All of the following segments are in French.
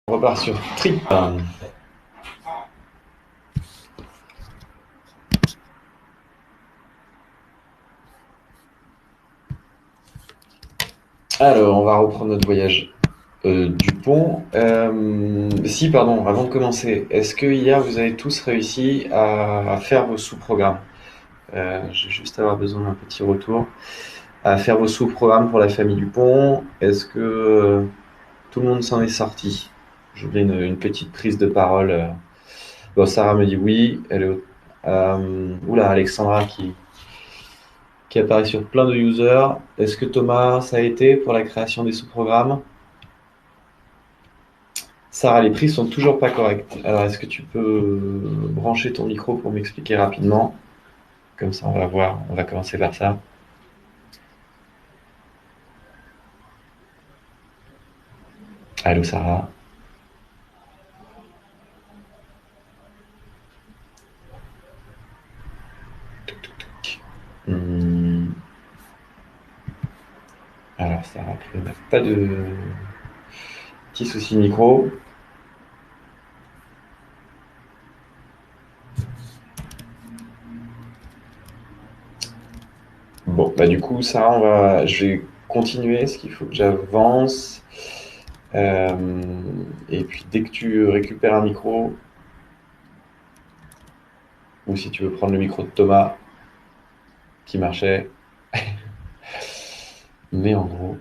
On repart sur Trip. Alors, on va reprendre notre voyage du pont. Pardon, avant de commencer, est-ce que hier vous avez tous réussi à faire vos sous-programmes? Je vais juste avoir besoin d'un petit retour. À faire vos sous-programmes pour la famille du pont. Est-ce que tout le monde s'en est sorti? Je voulais une petite prise de parole. Bon, Sarah me dit oui. Oula, Alexandra qui apparaît sur plein de users. Est-ce que Thomas, ça a été pour la création des sous-programmes? Sarah, les prix sont toujours pas corrects. Alors, est-ce que tu peux brancher ton micro pour m'expliquer rapidement? Comme ça, on va voir. On va commencer par ça. Allô, Sarah? Touc, touc, touc. Alors, Sarah, tu n'as pas de petit souci de micro. Bon, bah du coup, Sarah, je vais continuer, ce qu'il faut que j'avance. Et puis, dès que tu récupères un micro, ou si tu veux prendre le micro de Thomas, qui marchait. Mais en gros,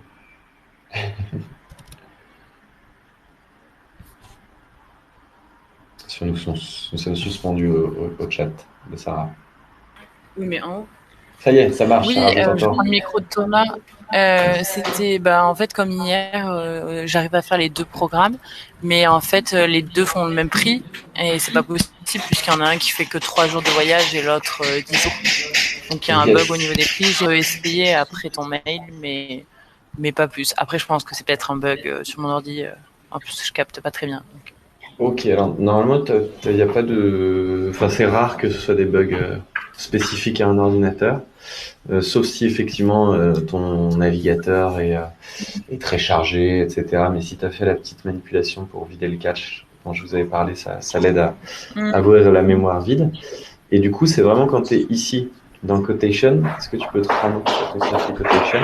nous sommes suspendus au chat de Sarah. Oui, mais en haut. Ça y est, ça marche, Oui, Sarah, je je t'entends. prends le micro de Thomas. C'était, en fait, comme hier, j'arrive à faire les deux programmes, mais en fait, les deux font le même prix, et c'est pas possible puisqu'il y en a un qui fait que 3 jours de voyage et l'autre 10 jours. Donc il y a un bug au Yes. niveau des prix. J'ai essayé après ton mail, mais pas plus. Après, je pense que c'est peut-être un bug sur mon ordi. En plus, je capte pas très bien. Donc. Ok, alors normalement, il n'y a pas de. Enfin, c'est rare que ce soit des bugs spécifiques à un ordinateur, sauf si effectivement ton navigateur est très chargé, etc. Mais si tu as fait la petite manipulation pour vider le cache dont je vous avais parlé, ça l'aide à ouvrir la mémoire vide. Et du coup, c'est vraiment quand tu es ici, dans Quotation, est-ce que tu peux te rendre sur ton circuit Quotation?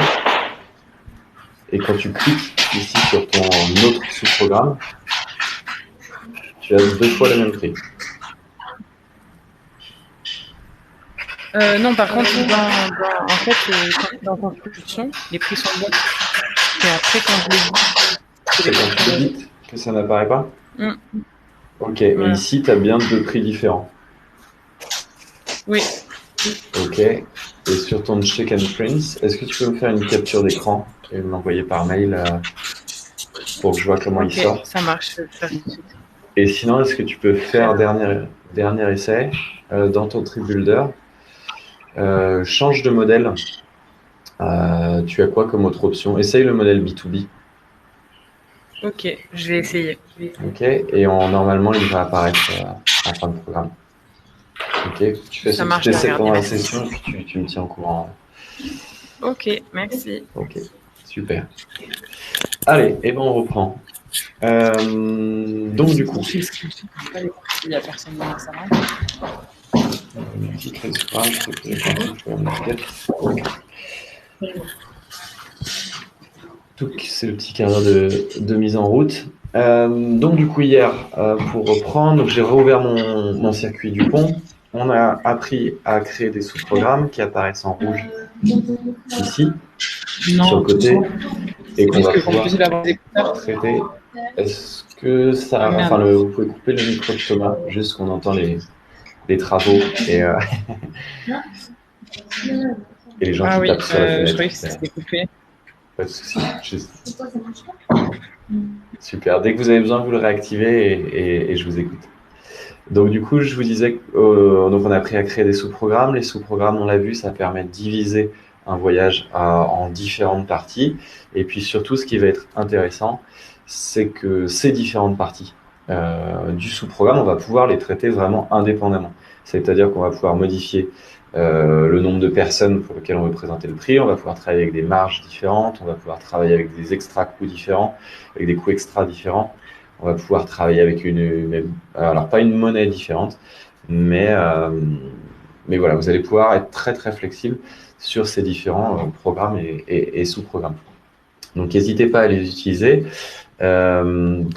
Et quand tu cliques ici sur ton autre sous-programme, tu as 2 fois le même prix. Non, par contre, en fait, dans construction, les prix sont bons. Et après, quand je les C'est quand tu édites que ça n'apparaît pas? Ok, mais Voilà. ici, tu as bien 2 prix différents. Oui. Ok, et sur ton check and prints, est-ce que tu peux me faire une capture d'écran et me l'envoyer par mail pour que je vois comment il sort? Ça marche. Je vais le faire tout de suite. Et sinon, est-ce que tu peux faire dernier essai dans ton trip builder? Change de modèle. Tu as quoi comme autre option? Essaye le modèle B2B. Ok, je vais essayer. Ok, et normalement, il va apparaître en fin de programme. Ok, tu fais ce Ça petit marche, je vais essai regarder, pendant la merci. session et puis tu me tiens au courant. Ok, merci. Ok, super. Allez, et ben on reprend. Donc du coup, Il n'y a personne dans la salle. C'est le petit carnet de mise en route. Donc du coup hier, pour reprendre, j'ai rouvert mon circuit du pont. On a appris à créer des sous-programmes qui apparaissent en rouge ici, sur le côté, et qu'on va pouvoir traiter. Est-ce que ça... Enfin, vous pouvez couper le micro de Thomas, juste qu'on entend les travaux et les gens qui tapent sur la fenêtre. Je croyais que c'était coupé. Pas de souci. Super. Dès que vous avez besoin, vous le réactivez et je vous écoute. Donc du coup, je vous disais donc on a appris à créer des sous-programmes. Les sous-programmes, on l'a vu, ça permet de diviser un voyage en différentes parties. Et puis surtout, ce qui va être intéressant, c'est que ces différentes parties du sous-programme, on va pouvoir les traiter vraiment indépendamment. C'est-à-dire qu'on va pouvoir modifier le nombre de personnes pour lesquelles on veut présenter le prix, on va pouvoir travailler avec des marges différentes, on va pouvoir travailler avec des extra coûts différents, avec des coûts extra différents. on va pouvoir travailler avec alors pas une monnaie différente, mais voilà, vous allez pouvoir être très très flexible sur ces différents programmes et sous-programmes. Donc n'hésitez pas à les utiliser.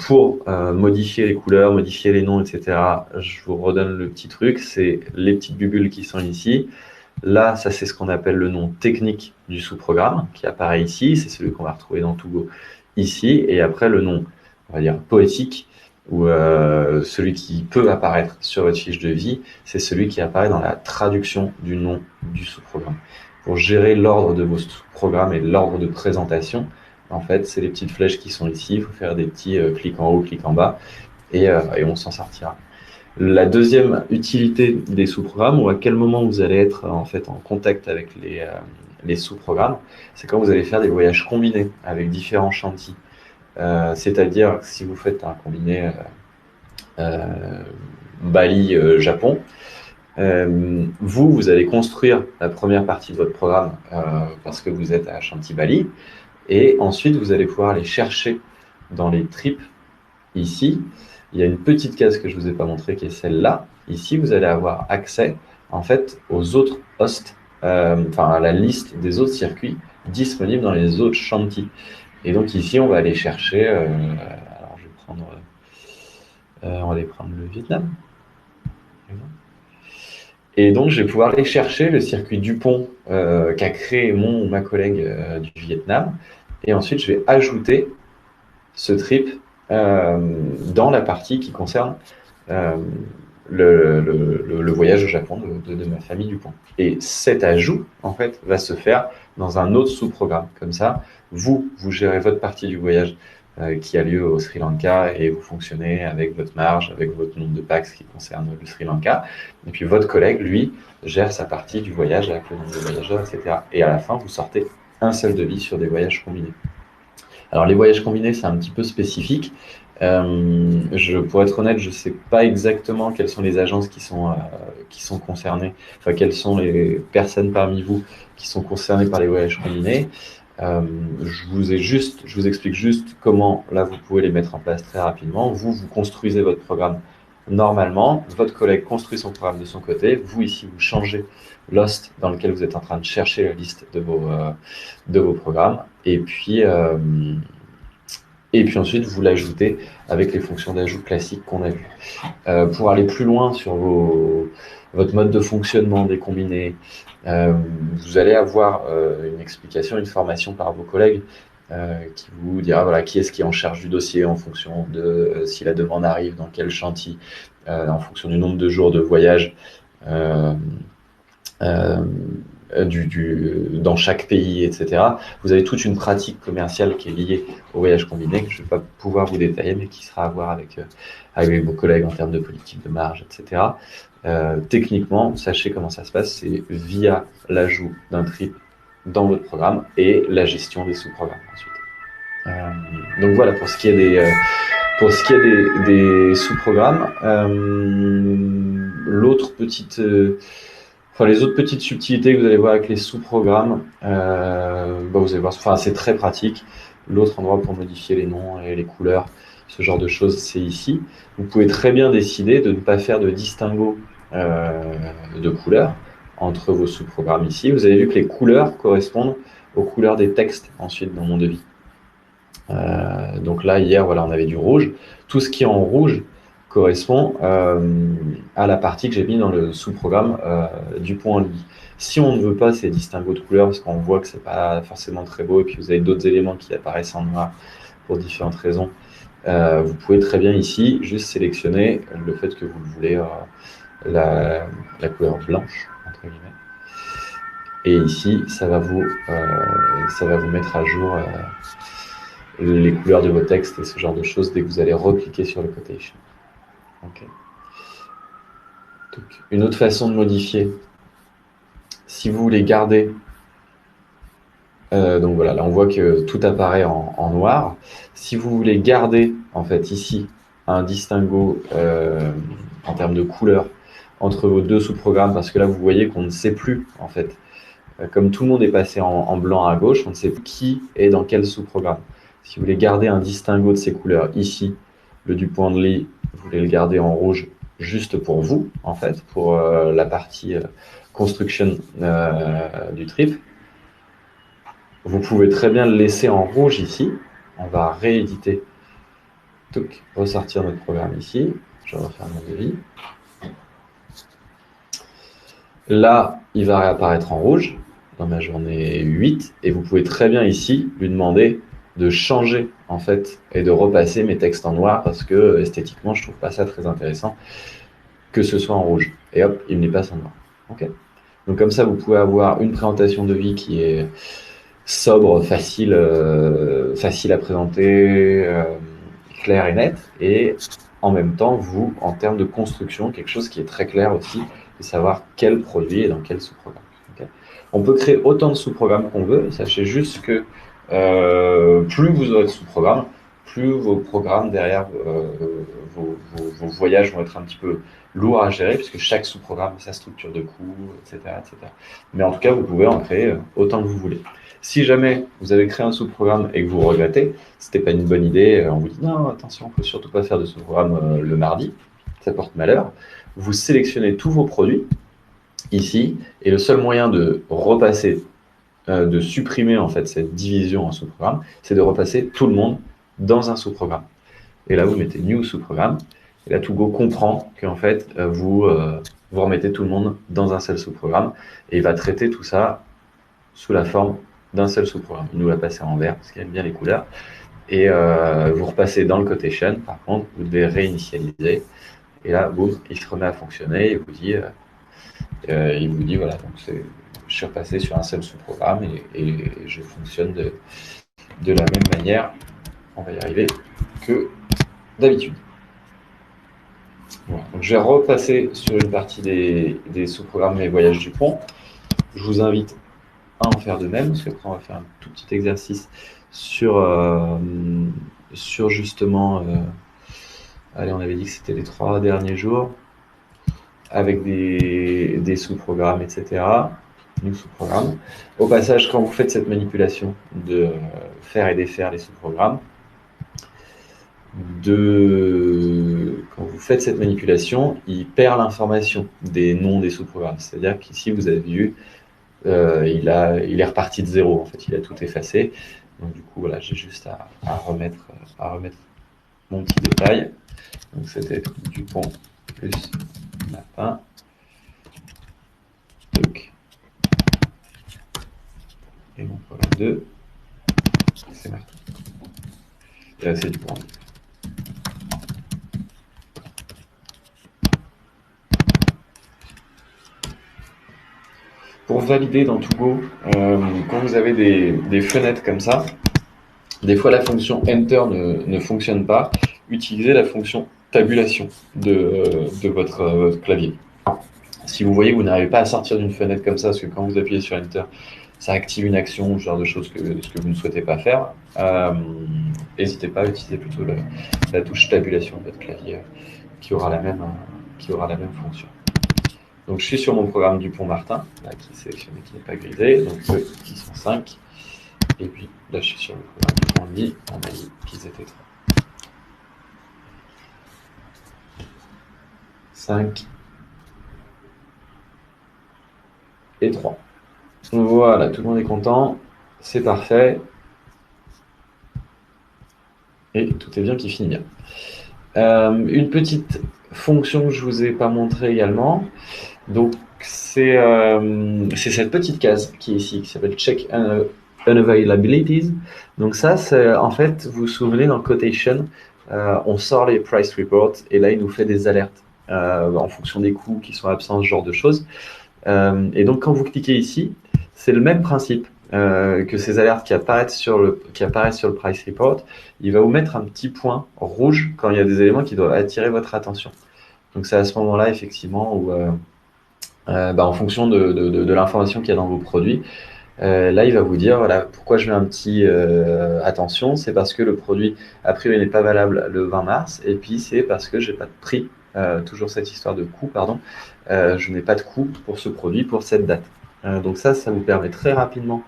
Pour modifier les couleurs, modifier les noms, etc. Je vous redonne le petit truc, c'est les petites bulles qui sont ici. Là, ça c'est ce qu'on appelle le nom technique du sous-programme qui apparaît ici, c'est celui qu'on va retrouver dans Togo ici, et après le nom, on va dire poétique, ou celui qui peut apparaître sur votre fiche de vie, c'est celui qui apparaît dans la traduction du nom du sous-programme. Pour gérer l'ordre de vos sous-programmes et l'ordre de présentation, en fait, c'est les petites flèches qui sont ici, il faut faire des petits clics en haut, clics en bas, et on s'en sortira. La deuxième utilité des sous-programmes, ou à quel moment vous allez être en fait en contact avec les sous-programmes, c'est quand vous allez faire des voyages combinés avec différents chantiers. C'est-à-dire, si vous faites un combiné Bali-Japon, vous allez construire la première partie de votre programme parce que vous êtes à Chantilly Bali, et ensuite vous allez pouvoir aller chercher dans les tripes ici. Il y a une petite case que je ne vous ai pas montrée qui est celle-là. Ici, vous allez avoir accès en fait aux autres hosts, à la liste des autres circuits disponibles dans les autres chantiers. Et donc ici, on va aller chercher. Alors, je vais prendre. On va aller prendre le Vietnam. Et donc, je vais pouvoir aller chercher le circuit Dupont qu'a créé mon ou ma collègue du Vietnam. Et ensuite, je vais ajouter ce trip dans la partie qui concerne le voyage au Japon de ma famille Dupont. Et cet ajout, en fait, va se faire dans un autre sous-programme. Comme ça, vous gérez votre partie du voyage qui a lieu au Sri Lanka et vous fonctionnez avec votre marge, avec votre nombre de packs qui concerne le Sri Lanka. Et puis votre collègue, lui, gère sa partie du voyage avec le nombre de voyageurs, etc. Et à la fin, vous sortez un seul devis sur des voyages combinés. Alors les voyages combinés, c'est un petit peu spécifique. Pour être honnête, je ne sais pas exactement quelles sont les agences qui sont concernées, enfin quelles sont les personnes parmi vous qui sont concernées par les voyages combinés. Je vous explique juste comment là vous pouvez les mettre en place très rapidement. Vous construisez votre programme normalement, votre collègue construit son programme de son côté, vous ici vous changez l'host dans lequel vous êtes en train de chercher la liste de vos programmes, et puis ensuite vous l'ajoutez avec les fonctions d'ajout classiques qu'on a vues. Pour aller plus loin sur votre mode de fonctionnement des combinés, vous allez avoir une explication, une formation par vos collègues qui vous dira voilà, qui est-ce qui est en charge du dossier en fonction de si la demande arrive, dans quel chantier, en fonction du nombre de jours de voyage dans chaque pays, etc. Vous avez toute une pratique commerciale qui est liée au voyage combiné que je ne vais pas pouvoir vous détailler, mais qui sera à voir avec vos collègues en termes de politique de marge, etc. Techniquement, sachez comment ça se passe, c'est via l'ajout d'un trip dans votre programme et la gestion des sous-programmes ensuite. Donc voilà pour ce qui est des sous-programmes. Les autres petites subtilités que vous allez voir avec les sous-programmes, vous allez voir, c'est très pratique. L'autre endroit pour modifier les noms et les couleurs, ce genre de choses, c'est ici. Vous pouvez très bien décider de ne pas faire de distinguo de couleurs entre vos sous-programmes ici. Vous avez vu que les couleurs correspondent aux couleurs des textes ensuite dans mon devis. Donc là, hier, voilà, on avait du rouge. Tout ce qui est en rouge correspond à la partie que j'ai mis dans le sous-programme du point en ligne. Si on ne veut pas ces distinguos de couleurs, parce qu'on voit que c'est pas forcément très beau, et puis vous avez d'autres éléments qui apparaissent en noir pour différentes raisons, vous pouvez très bien ici juste sélectionner le fait que vous voulez la couleur blanche, entre guillemets. Et ici, ça va vous mettre à jour les couleurs de vos textes et ce genre de choses dès que vous allez recliquer sur le quotation. Okay. Donc, une autre façon de modifier, si vous voulez garder, donc voilà, là on voit que tout apparaît en noir. Si vous voulez garder en fait ici un distinguo en termes de couleur entre vos deux sous-programmes, parce que là vous voyez qu'on ne sait plus en fait, comme tout le monde est passé en blanc à gauche, on ne sait plus qui est dans quel sous-programme. Si vous voulez garder un distinguo de ces couleurs ici, Le Dupont-de-Ly, vous voulez le garder en rouge juste pour vous, en fait, pour la partie construction du trip. Vous pouvez très bien le laisser en rouge ici. On va rééditer, ressortir notre programme ici. Je vais refaire mon devis. Là, il va réapparaître en rouge dans ma journée 8 et vous pouvez très bien ici lui demander de changer en fait et de repasser mes textes en noir parce que esthétiquement je trouve pas ça très intéressant que ce soit en rouge. Et hop, il me les passe en noir. Okay. Donc comme ça, vous pouvez avoir une présentation de vie qui est sobre, facile, facile à présenter, claire et nette, et en même temps, vous, en termes de construction, quelque chose qui est très clair aussi, de savoir quel produit est dans quel sous-programme. Okay. On peut créer autant de sous-programmes qu'on veut, sachez juste que plus vous aurez de sous-programmes, plus vos programmes derrière, vos voyages vont être un petit peu lourds à gérer, puisque chaque sous-programme a sa structure de coûts, etc., etc. Mais en tout cas, vous pouvez en créer autant que vous voulez. Si jamais vous avez créé un sous-programme et que vous regrettez, c'était pas une bonne idée, on vous dit non, attention, on peut surtout pas faire de sous-programme le mardi, ça porte malheur. Vous sélectionnez tous vos produits ici, et le seul moyen de repasser, de supprimer en fait cette division en sous-programme, c'est de repasser tout le monde dans un sous-programme. Et là, vous mettez New sous-programme, et là, Togo comprend qu'en fait, vous remettez tout le monde dans un seul sous-programme, et il va traiter tout ça sous la forme d'un seul sous-programme. Il nous l'a passé en vert, parce qu'il aime bien les couleurs. Et vous repassez dans le quotation, par contre, vous devez réinitialiser. Et là, boum, il se remet à fonctionner, et il vous dit voilà, donc je suis repassé sur un seul sous-programme, et je fonctionne de la même manière, on va y arriver, que d'habitude. Voilà. Donc, je vais repasser sur une partie des sous-programmes Mes Voyages du Pont. Je vous invite à en faire de même, parce qu'après on va faire un tout petit exercice sur justement, allez, on avait dit que c'était les 3 derniers jours, avec des sous-programmes, etc. New sous-programmes. Au passage, quand vous faites cette manipulation de faire et défaire les sous-programmes, quand vous faites cette manipulation, il perd l'information des noms des sous-programmes. C'est-à-dire qu'ici, vous avez vu, il est reparti de zéro. En fait, il a tout effacé. Donc, du coup, voilà, j'ai juste à remettre mon petit détail. Donc, c'était Dupont plus Mapin. Donc, et mon programme 2, c'est Martin. Et là, c'est Dupont. Pour valider dans Togo, quand vous avez des fenêtres comme ça, des fois la fonction Enter ne fonctionne pas. Utilisez la fonction tabulation de votre clavier. Si vous voyez que vous n'arrivez pas à sortir d'une fenêtre comme ça, parce que quand vous appuyez sur Enter, ça active une action, ce genre de choses que vous ne souhaitez pas faire, n'hésitez pas à utiliser plutôt la touche tabulation de votre clavier qui aura la même fonction. Donc je suis sur mon programme Dupont-Martin, là, qui est sélectionné, qui n'est pas grisé, donc eux qui sont 5. Et puis là je suis sur le programme Dupont-Ly, on a dit qu'ils étaient 3. 5 et 3. Voilà, tout le monde est content, c'est parfait. Et tout est bien qui finit bien. Une petite fonction que je ne vous ai pas montrée également. Donc, c'est cette petite case qui est ici, qui s'appelle Check Unavailabilities. Donc ça, c'est en fait, vous vous souvenez, dans le quotation, on sort les price reports et là, il nous fait des alertes en fonction des coûts qui sont absents, ce genre de choses. Et donc, quand vous cliquez ici, c'est le même principe que ces alertes qui apparaissent sur le price report. Il va vous mettre un petit point rouge quand il y a des éléments qui doivent attirer votre attention. Donc, c'est à ce moment-là, effectivement, où en fonction de l'information qu'il y a dans vos produits, là, il va vous dire, voilà, pourquoi je mets un petit attention, c'est parce que le produit, a priori, n'est pas valable le 20 mars, et puis c'est parce que j'ai pas de prix, toujours cette histoire de coût, pardon, je n'ai pas de coût pour ce produit pour cette date. Donc ça vous permet très rapidement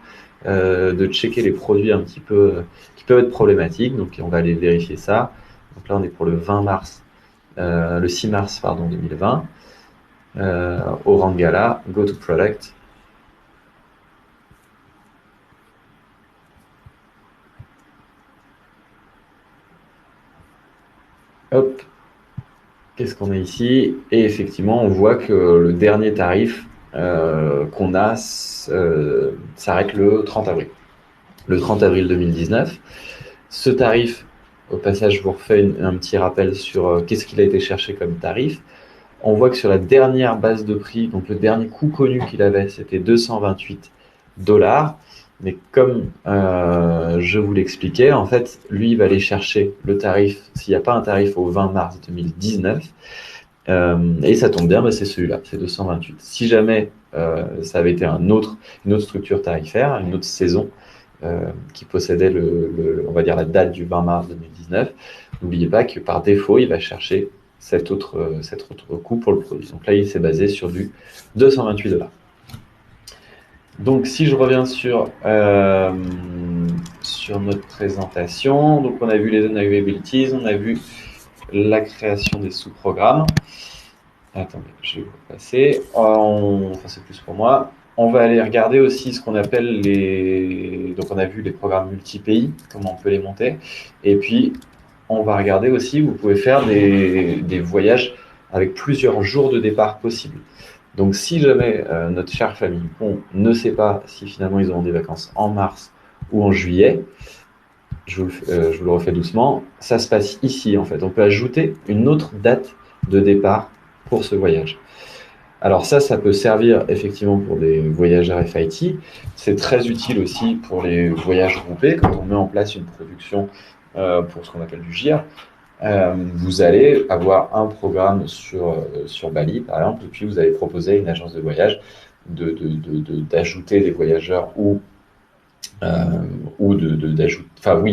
de checker les produits un petit peu qui peuvent être problématiques, donc on va aller vérifier ça. Donc là, on est pour le 20 mars, le 6 mars, pardon, 2020. Orangala, go to product. Hop, qu'est-ce qu'on a ici? Et effectivement, on voit que le dernier tarif qu'on a s'arrête le 30 avril. Le 30 avril 2019. Ce tarif, au passage, je vous refais un petit rappel sur qu'est-ce qu'il a été cherché comme tarif. On voit que sur la dernière base de prix, donc le dernier coût connu qu'il avait, c'était 228 $. Mais comme je vous l'expliquais, en fait, lui, il va aller chercher le tarif, s'il n'y a pas un tarif au 20 mars 2019, et ça tombe bien, c'est celui-là, c'est 228. Si jamais ça avait été une autre structure tarifaire, une autre saison, qui possédait on va dire la date du 20 mars 2019, n'oubliez pas que par défaut, il va chercher cet autre coût pour le produit. Donc là, il s'est basé sur du 228 $. Donc, si je reviens sur notre présentation, donc on a vu les unavailabilities, on a vu la création des sous-programmes. Attendez, je vais vous passer. Enfin, c'est plus pour moi. On va aller regarder aussi ce qu'on appelle donc on a vu les programmes multi-pays, comment on peut les monter. Et puis, on va regarder aussi, vous pouvez faire des voyages avec plusieurs jours de départ possibles. Donc, si jamais notre chère famille Dupont ne sait pas si finalement ils auront des vacances en mars ou en juillet, je vous le refais doucement, ça se passe ici en fait. On peut ajouter une autre date de départ pour ce voyage. Alors ça peut servir effectivement pour des voyageurs FIT. C'est très utile aussi pour les voyages groupés, quand on met en place une production pour ce qu'on appelle du GIR. Vous allez avoir un programme sur Bali, par exemple, et puis vous allez proposer à une agence de voyage d'ajouter des voyageurs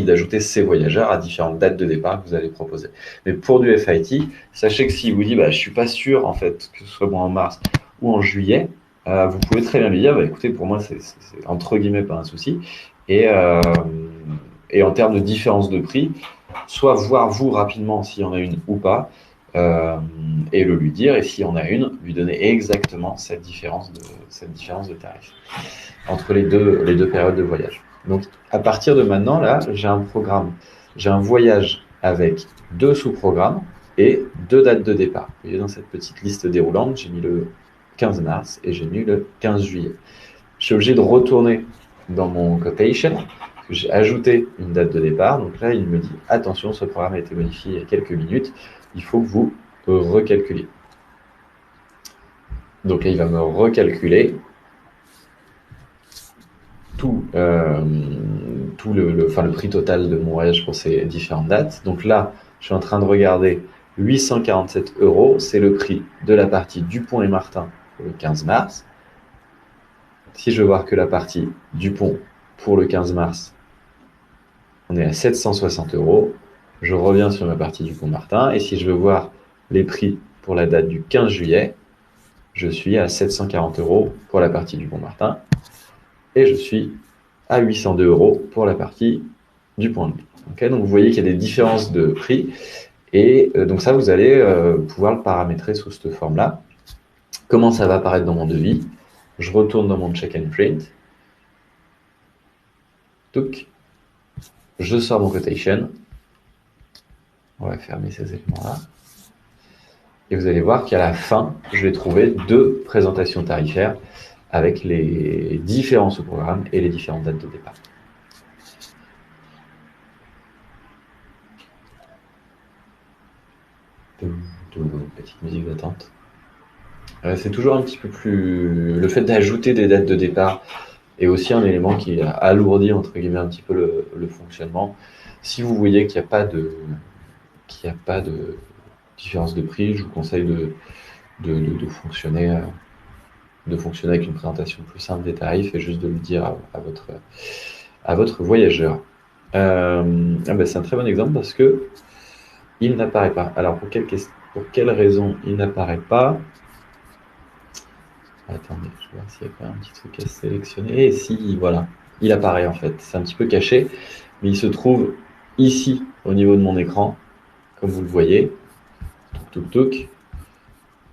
d'ajouter ces voyageurs à différentes dates de départ que vous allez proposer. Mais pour du FIT, sachez que s'il vous dit je suis pas sûr en fait que ce soit bon en mars ou en juillet, vous pouvez très bien lui dire écoutez, pour moi c'est entre guillemets pas un souci. Et en termes de différence de prix, soit voir vous rapidement s'il y en a une ou pas, et le lui dire, et s'il y en a une, lui donner exactement cette différence de tarif entre les deux périodes de voyage. Donc, à partir de maintenant, là, j'ai un voyage avec 2 sous-programmes et 2 dates de départ. Vous voyez, dans cette petite liste déroulante, j'ai mis le 15 mars et j'ai mis le 15 juillet. Je suis obligé de retourner dans mon quotation, parce que j'ai ajouté une date de départ. Donc là, il me dit, attention, ce programme a été modifié il y a quelques minutes, il faut que vous recalculiez. Donc là, il va me recalculer tout le prix total de mon voyage pour ces différentes dates. Donc là, je suis en train de regarder 847 €, c'est le prix de la partie Dupont-et-Martin pour le 15 mars. Si je veux voir que la partie Dupont pour le 15 mars, on est à 760 €. Je reviens sur ma partie Dupont-Martin, et si je veux voir les prix pour la date du 15 juillet, je suis à 740 € pour la partie Dupont-Martin. Et je suis à 802 € pour la partie du point de vue. Okay, donc vous voyez qu'il y a des différences de prix, et donc ça, vous allez pouvoir le paramétrer sous cette forme-là. Comment ça va apparaître dans mon devis? Je retourne dans mon check and print. Touc. Je sors mon quotation. On va fermer ces éléments-là. Et vous allez voir qu'à la fin, je vais trouver 2 présentations tarifaires avec les différents sous-programmes et les différentes dates de départ. Petite musique d'attente. C'est toujours un petit peu plus... Le fait d'ajouter des dates de départ est aussi un élément qui alourdit, entre guillemets, un petit peu le fonctionnement. Si vous voyez qu'il n'y a pas de différence de prix, je vous conseille de fonctionner avec une présentation plus simple des tarifs et juste de le dire à votre voyageur. C'est un très bon exemple parce que il n'apparaît pas. Alors pour quelle raison il n'apparaît pas? Attendez, je vais voir s'il n'y a pas un petit truc à sélectionner. Et si, voilà, il apparaît en fait. C'est un petit peu caché, mais il se trouve ici au niveau de mon écran comme vous le voyez. Touc, touc, touc.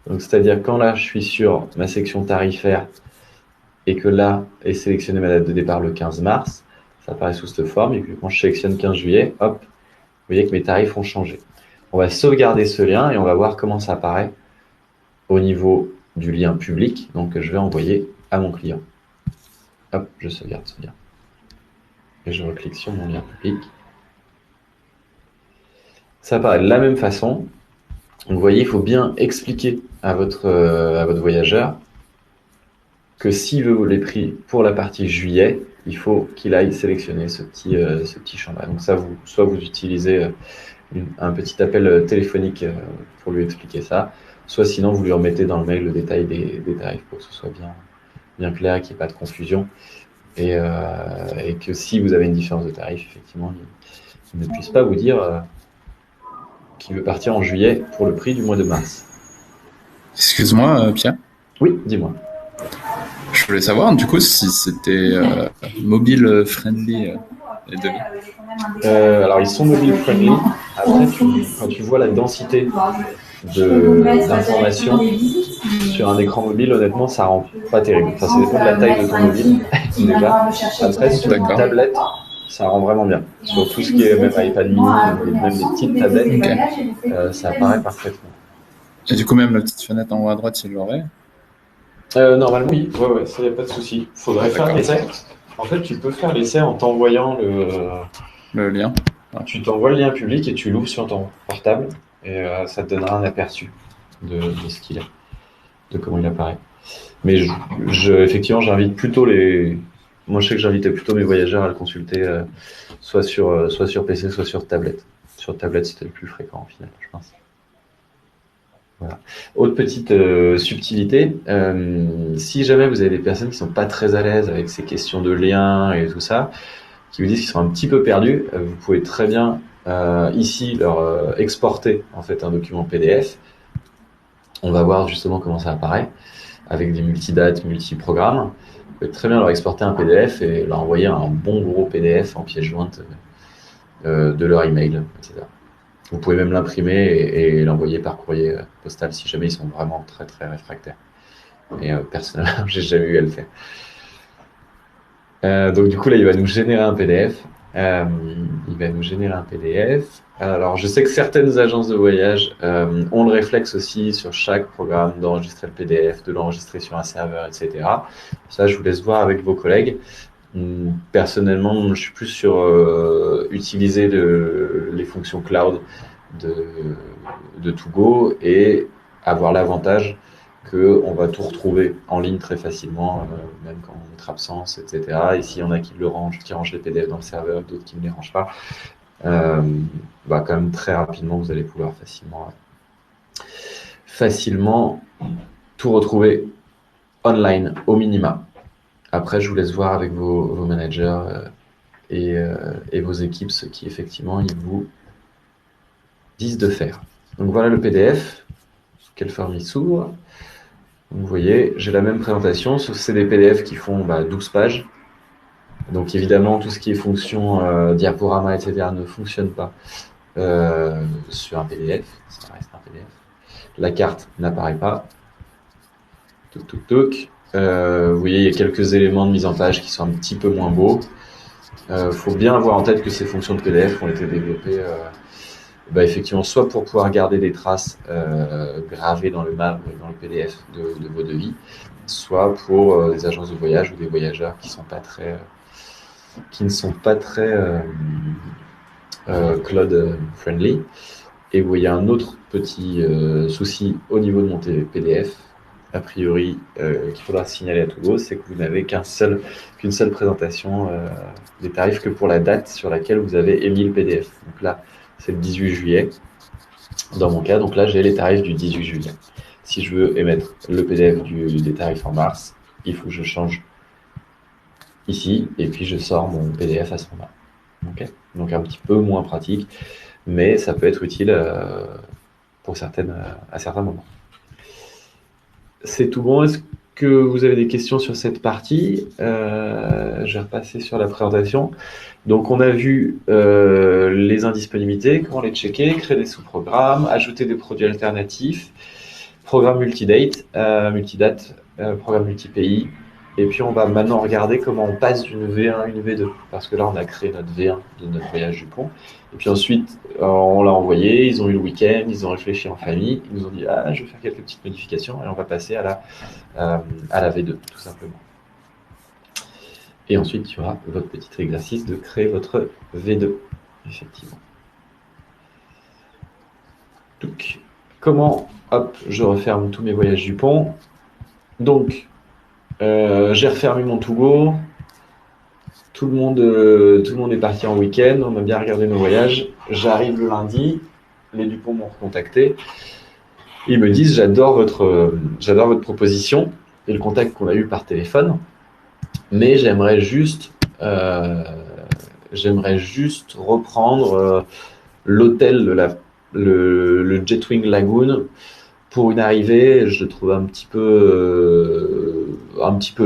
Donc, c'est-à-dire quand là, je suis sur ma section tarifaire et que là est sélectionnée ma date de départ le 15 mars, ça apparaît sous cette forme. Et puis quand je sélectionne 15 juillet, hop, vous voyez que mes tarifs ont changé. On va sauvegarder ce lien et on va voir comment ça apparaît au niveau du lien public, donc que je vais envoyer à mon client. Hop, je sauvegarde ce lien. Et je reclique sur mon lien public. Ça apparaît de la même façon. Donc, vous voyez, il faut bien expliquer à votre voyageur que s'il veut les prix pour la partie juillet, il faut qu'il aille sélectionner ce petit champ-là. Donc ça, soit vous utilisez un petit appel téléphonique pour lui expliquer ça, soit sinon vous lui remettez dans le mail le détail des tarifs pour que ce soit bien clair et qu'il n'y ait pas de confusion. Et que si vous avez une différence de tarif, effectivement, il ne puisse pas vous dire qu'il veut partir en juillet pour le prix du mois de mars. Excuse-moi, Pierre. Oui, dis-moi. Je voulais savoir, du coup, si c'était mobile friendly les devis. Alors, ils sont mobile friendly. Après, quand tu vois la densité d'informations sur un écran mobile, honnêtement, ça rend pas terrible. Enfin, ça dépend de la taille de ton mobile, déjà. Après, sur une tablette, ça rend vraiment bien. Sur tout ce qui est même iPad mini, même les petites tablettes, ça apparaît parfaitement. Et du coup, même la petite fenêtre en haut à droite, il l'aurait? Normalement, oui. Ouais, ça, il n'y a pas de souci. Il faudrait faire l'essai. En fait, tu peux faire l'essai en t'envoyant le lien. Ouais. Tu t'envoies le lien public et tu l'ouvres sur ton portable et ça te donnera un aperçu de ce qu'il est, de comment il apparaît. Mais effectivement, j'invite plutôt Moi, je sais que j'invitais plutôt mes voyageurs à le consulter soit sur PC, soit sur tablette. Sur tablette, c'était le plus fréquent, au final, je pense. Voilà. Autre petite subtilité, si jamais vous avez des personnes qui sont pas très à l'aise avec ces questions de liens et tout ça, qui vous disent qu'ils sont un petit peu perdus, vous pouvez très bien ici leur exporter en fait un document PDF. On va voir justement comment ça apparaît avec des multidates, multiprogrammes. Vous pouvez très bien leur exporter un PDF et leur envoyer un bon gros PDF en pièce jointe de leur email, etc. Vous pouvez même l'imprimer et l'envoyer par courrier postal si jamais ils sont vraiment très très réfractaires. Et personnellement, j'ai jamais eu à le faire. Donc du coup là, il va nous générer un PDF. Alors je sais que certaines agences de voyage ont le réflexe aussi sur chaque programme d'enregistrer le PDF, de l'enregistrer sur un serveur, etc. Ça, je vous laisse voir avec vos collègues. Personnellement, je suis plus sur utiliser les fonctions cloud de Togo et avoir l'avantage qu'on va tout retrouver en ligne très facilement, même quand on est absence, etc. Et s'il y en a qui rangent les PDF dans le serveur, d'autres qui ne les rangent pas, quand même très rapidement, vous allez pouvoir facilement tout retrouver online au minima. Après, je vous laisse voir avec vos managers et vos équipes ce qui effectivement ils vous disent de faire. Donc voilà le PDF, sous quelle forme il s'ouvre. Vous voyez, j'ai la même présentation, sauf que c'est des PDF qui font 12 pages. Donc évidemment, tout ce qui est fonction diaporama, etc. ne fonctionne pas sur un PDF. Ça reste un PDF. La carte n'apparaît pas. Vous voyez, il y a quelques éléments de mise en page qui sont un petit peu moins beaux. Faut bien avoir en tête que ces fonctions de PDF ont été développées effectivement soit pour pouvoir garder des traces gravées dans le marbre, dans le PDF de vos devis, soit pour des agences de voyage ou des voyageurs qui ne sont pas très cloud friendly. Et vous voyez un autre petit souci au niveau de mon PDF, a priori qu'il faudra signaler à Togo, c'est que vous n'avez qu'une seule présentation des tarifs que pour la date sur laquelle vous avez émis le PDF. Donc là, c'est le 18 juillet dans mon cas. Donc là, j'ai les tarifs du 18 juillet. Si je veux émettre le PDF des tarifs en mars, il faut que je change ici et puis je sors mon PDF à ce moment-là. Okay. Donc un petit peu moins pratique, mais ça peut être utile à certains moments. C'est tout bon. Est-ce que vous avez des questions sur cette partie, je vais repasser sur la présentation. Donc, on a vu les indisponibilités, comment les checker, créer des sous-programmes, ajouter des produits alternatifs, programme multidate, programme multi-pays. Et puis, on va maintenant regarder comment on passe d'une V1 à une V2. Parce que là, on a créé notre V1 de notre voyage du pont. Et puis ensuite, on l'a envoyé, ils ont eu le week-end, ils ont réfléchi en famille, ils nous ont dit « Ah, je vais faire quelques petites modifications » et on va passer à la V2, tout simplement. Et ensuite, il y aura votre petit exercice de créer votre V2, effectivement. Donc, comment, hop, je referme tous mes voyages du pont. Donc, j'ai refermé mon Togo. Tout le monde est parti en week-end. On a bien regardé nos voyages. J'arrive le lundi. Les Dupont m'ont recontacté. Ils me disent j'adore votre proposition et le contact qu'on a eu par téléphone, mais j'aimerais juste reprendre l'hôtel de le Jetwing Lagoon pour une arrivée. Je le trouve un petit peu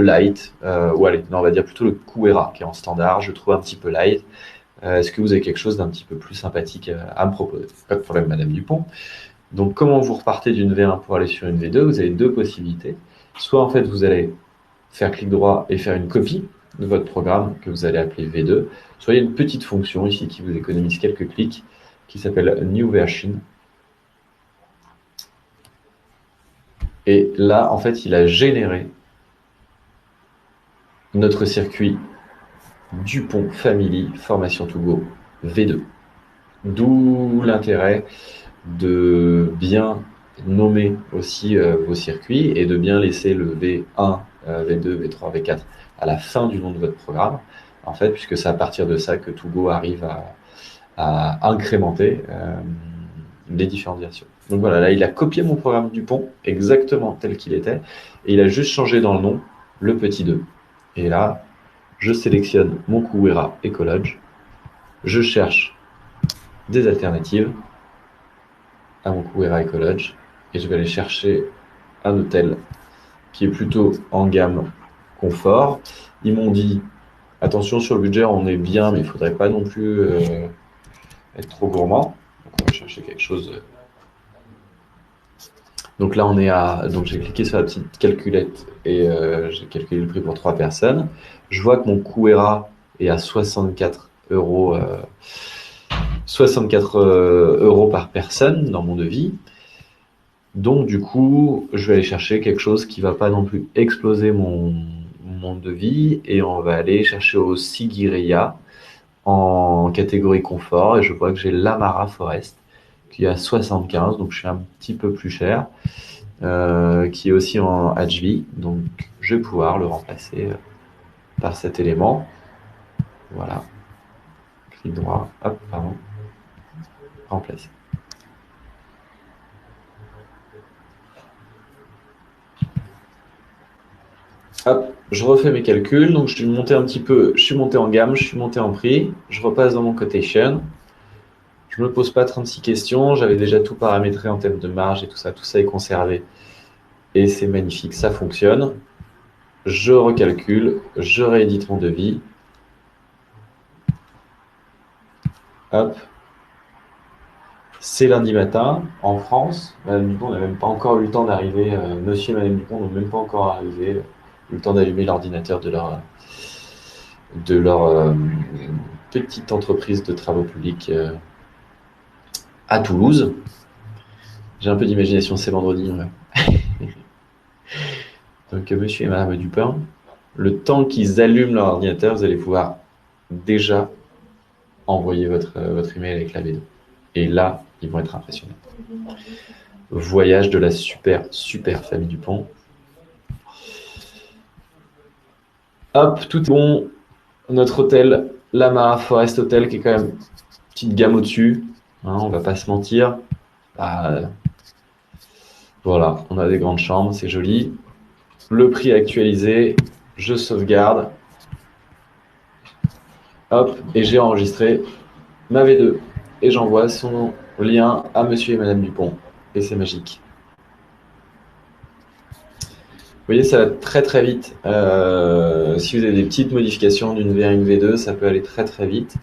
light. Ou allez, non, on va dire plutôt le Couera qui est en standard. Je le trouve un petit peu light. Est-ce que vous avez quelque chose d'un petit peu plus sympathique à me proposer? Pas de problème, Madame Dupont. Donc, comment vous repartez d'une V1 pour aller sur une V2? Vous avez deux possibilités. Soit, en fait, vous allez faire clic droit et faire une copie de votre programme que vous allez appeler V2. Soit, il y a une petite fonction ici qui vous économise quelques clics qui s'appelle New Version. Et là, en fait, il a généré notre circuit Dupont Family Formation to Go V2. D'où l'intérêt de bien nommer aussi vos circuits et de bien laisser le V1, V2, V3, V4 à la fin du nom de votre programme, en fait, puisque c'est à partir de ça que Togo arrive à incrémenter les différentes versions. Donc voilà, là, il a copié mon programme Dupont exactement tel qu'il était et il a juste changé dans le nom le petit 2. Et là, je sélectionne mon Couera Ecolodge, je cherche des alternatives à mon Couera Ecolodge et je vais aller chercher un hôtel qui est plutôt en gamme confort. Ils m'ont dit attention sur le budget, on est bien, mais il ne faudrait pas non plus être trop gourmand. Donc on va chercher quelque chose. Donc là on est à. Donc j'ai cliqué sur la petite calculette et j'ai calculé le prix pour 3 personnes. Je vois que mon Couera est à 64 euros. 64 euros par personne dans mon devis. Donc du coup, je vais aller chercher quelque chose qui ne va pas non plus exploser mon devis et on va aller chercher au Sigiriya en catégorie confort et je vois que j'ai l'Amara Forest qui est à 75, donc je suis un petit peu plus cher, qui est aussi en HV, donc je vais pouvoir le remplacer par cet élément. Voilà. Clic droit, hop, pardon. Remplacer. Hop, je refais mes calculs, donc je suis monté un petit peu, je suis monté en gamme, je suis monté en prix, je repasse dans mon quotation, je ne me pose pas 36 questions, j'avais déjà tout paramétré en termes de marge et tout ça est conservé et c'est magnifique, ça fonctionne. Je recalcule, je réédite mon devis, hop, c'est lundi matin en France, Madame Dupont n'a même pas encore eu le temps d'arriver, Monsieur et Madame Dupont n'ont même pas encore arrivé, eu le temps d'allumer l'ordinateur de leur petite entreprise de travaux publics à Toulouse. J'ai un peu d'imagination, c'est vendredi. Ouais. Donc, Monsieur et Madame Dupont, le temps qu'ils allument leur ordinateur, vous allez pouvoir déjà envoyer votre email avec la V2. Et là, ils vont être impressionnés. Voyage de la super famille Dupont. Hop, tout est bon. Notre hôtel, l'Amara Forest Hotel, qui est quand même une petite gamme au-dessus. Hein, on va pas se mentir. Voilà, on a des grandes chambres, c'est joli. Le prix actualisé, je sauvegarde. Hop, et j'ai enregistré ma V2. Et j'envoie son lien à Monsieur et Madame Dupont. Et c'est magique. voyez, ça va très très vite. Si vous avez des petites modifications d'une V1 à une V2, ça peut aller très très vite.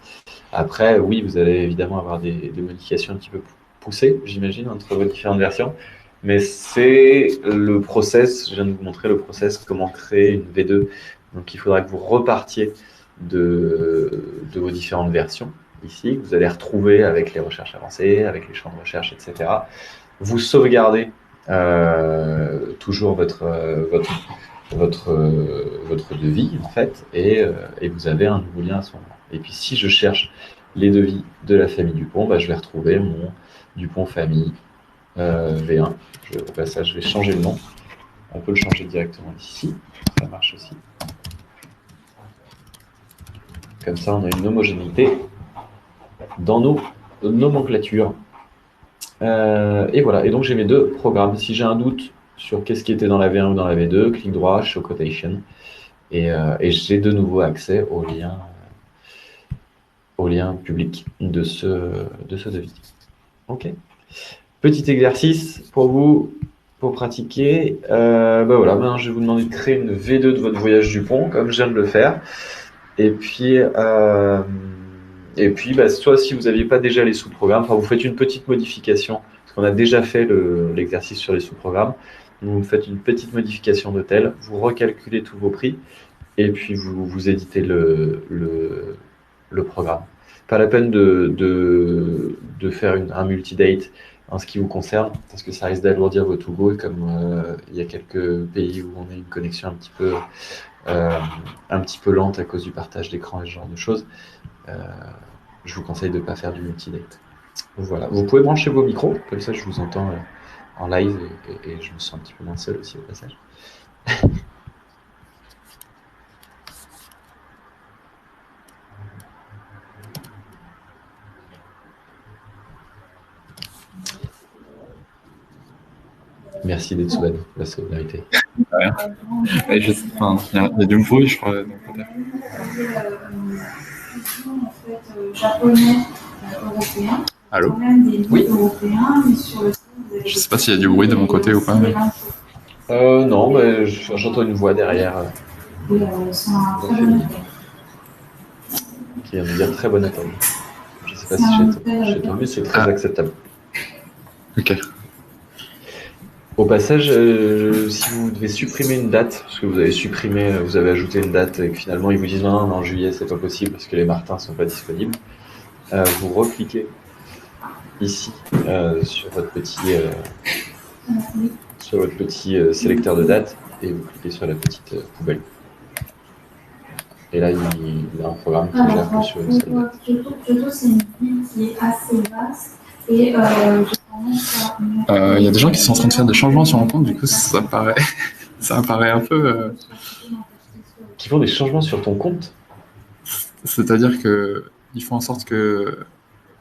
Après, oui, vous allez évidemment avoir des modifications un petit peu poussées, j'imagine, entre vos différentes versions. Mais c'est le process, je viens de vous montrer le process, comment créer une V2. Donc il faudra que vous repartiez de vos différentes versions ici, que vous allez retrouver avec les recherches avancées, avec les champs de recherche, etc. Vous sauvegardez toujours votre devis, en fait, et vous avez un nouveau lien à ce moment. Et puis, si je cherche les devis de la famille Dupont, bah, je vais retrouver mon Dupont famille V1. Au passage, je vais changer le nom. On peut le changer directement ici. Ça marche aussi. Comme ça, on a une homogénéité dans nos nomenclatures. Et voilà. Et donc, j'ai mes deux programmes. Si j'ai un doute sur qu'est-ce qui était dans la V1 ou dans la V2, clic droit, Show Quotation. Et j'ai de nouveau accès au lien public de ce devis. Ok. Petit exercice pour vous, pour pratiquer. Bah voilà, maintenant je vais vous demander de créer une V2 de votre voyage Dupont, comme je viens de le faire. Et puis bah, soit si vous n'aviez pas déjà les sous-programmes, vous faites une petite modification, parce qu'on a déjà fait l'exercice sur les sous-programmes. Vous faites une petite modification d'hôtel, vous recalculez tous vos prix, et puis vous éditez le programme. Pas la peine de faire un multi-date en ce qui vous concerne, parce que ça risque d'alourdir votre Hugo, et comme il y a quelques pays où on a une connexion un petit peu lente à cause du partage d'écran et ce genre de choses, je vous conseille de ne pas faire du multi-date. Voilà. Vous pouvez brancher vos micros, comme ça je vous entends en live et je me sens un petit peu moins seul aussi au passage. Merci d'être sous la solidarité. Ouais. Et il y a du bruit, je crois. Allô? Oui. Je sais pas s'il y a du bruit de mon côté ou pas. Mais... non, mais j'entends une voix derrière. Qui vient de dire très bonne attente. Je ne sais pas si j'ai tombé, c'est très acceptable. Ok. Au passage, si vous devez supprimer une date, parce que vous avez ajouté une date et que finalement ils vous disent non, en juillet c'est pas possible parce que les Martins sont pas disponibles, vous recliquez ici sur votre petit sélecteur de date et vous cliquez sur la petite poubelle. Et là, il y a un programme qui gère que sur une seule date. Kyoto, c'est une ville qui est assez vaste et y a des gens qui sont en train de faire des changements sur mon compte, du coup ça paraît un peu... Qui font des changements sur ton compte? C'est-à-dire qu'ils font en sorte que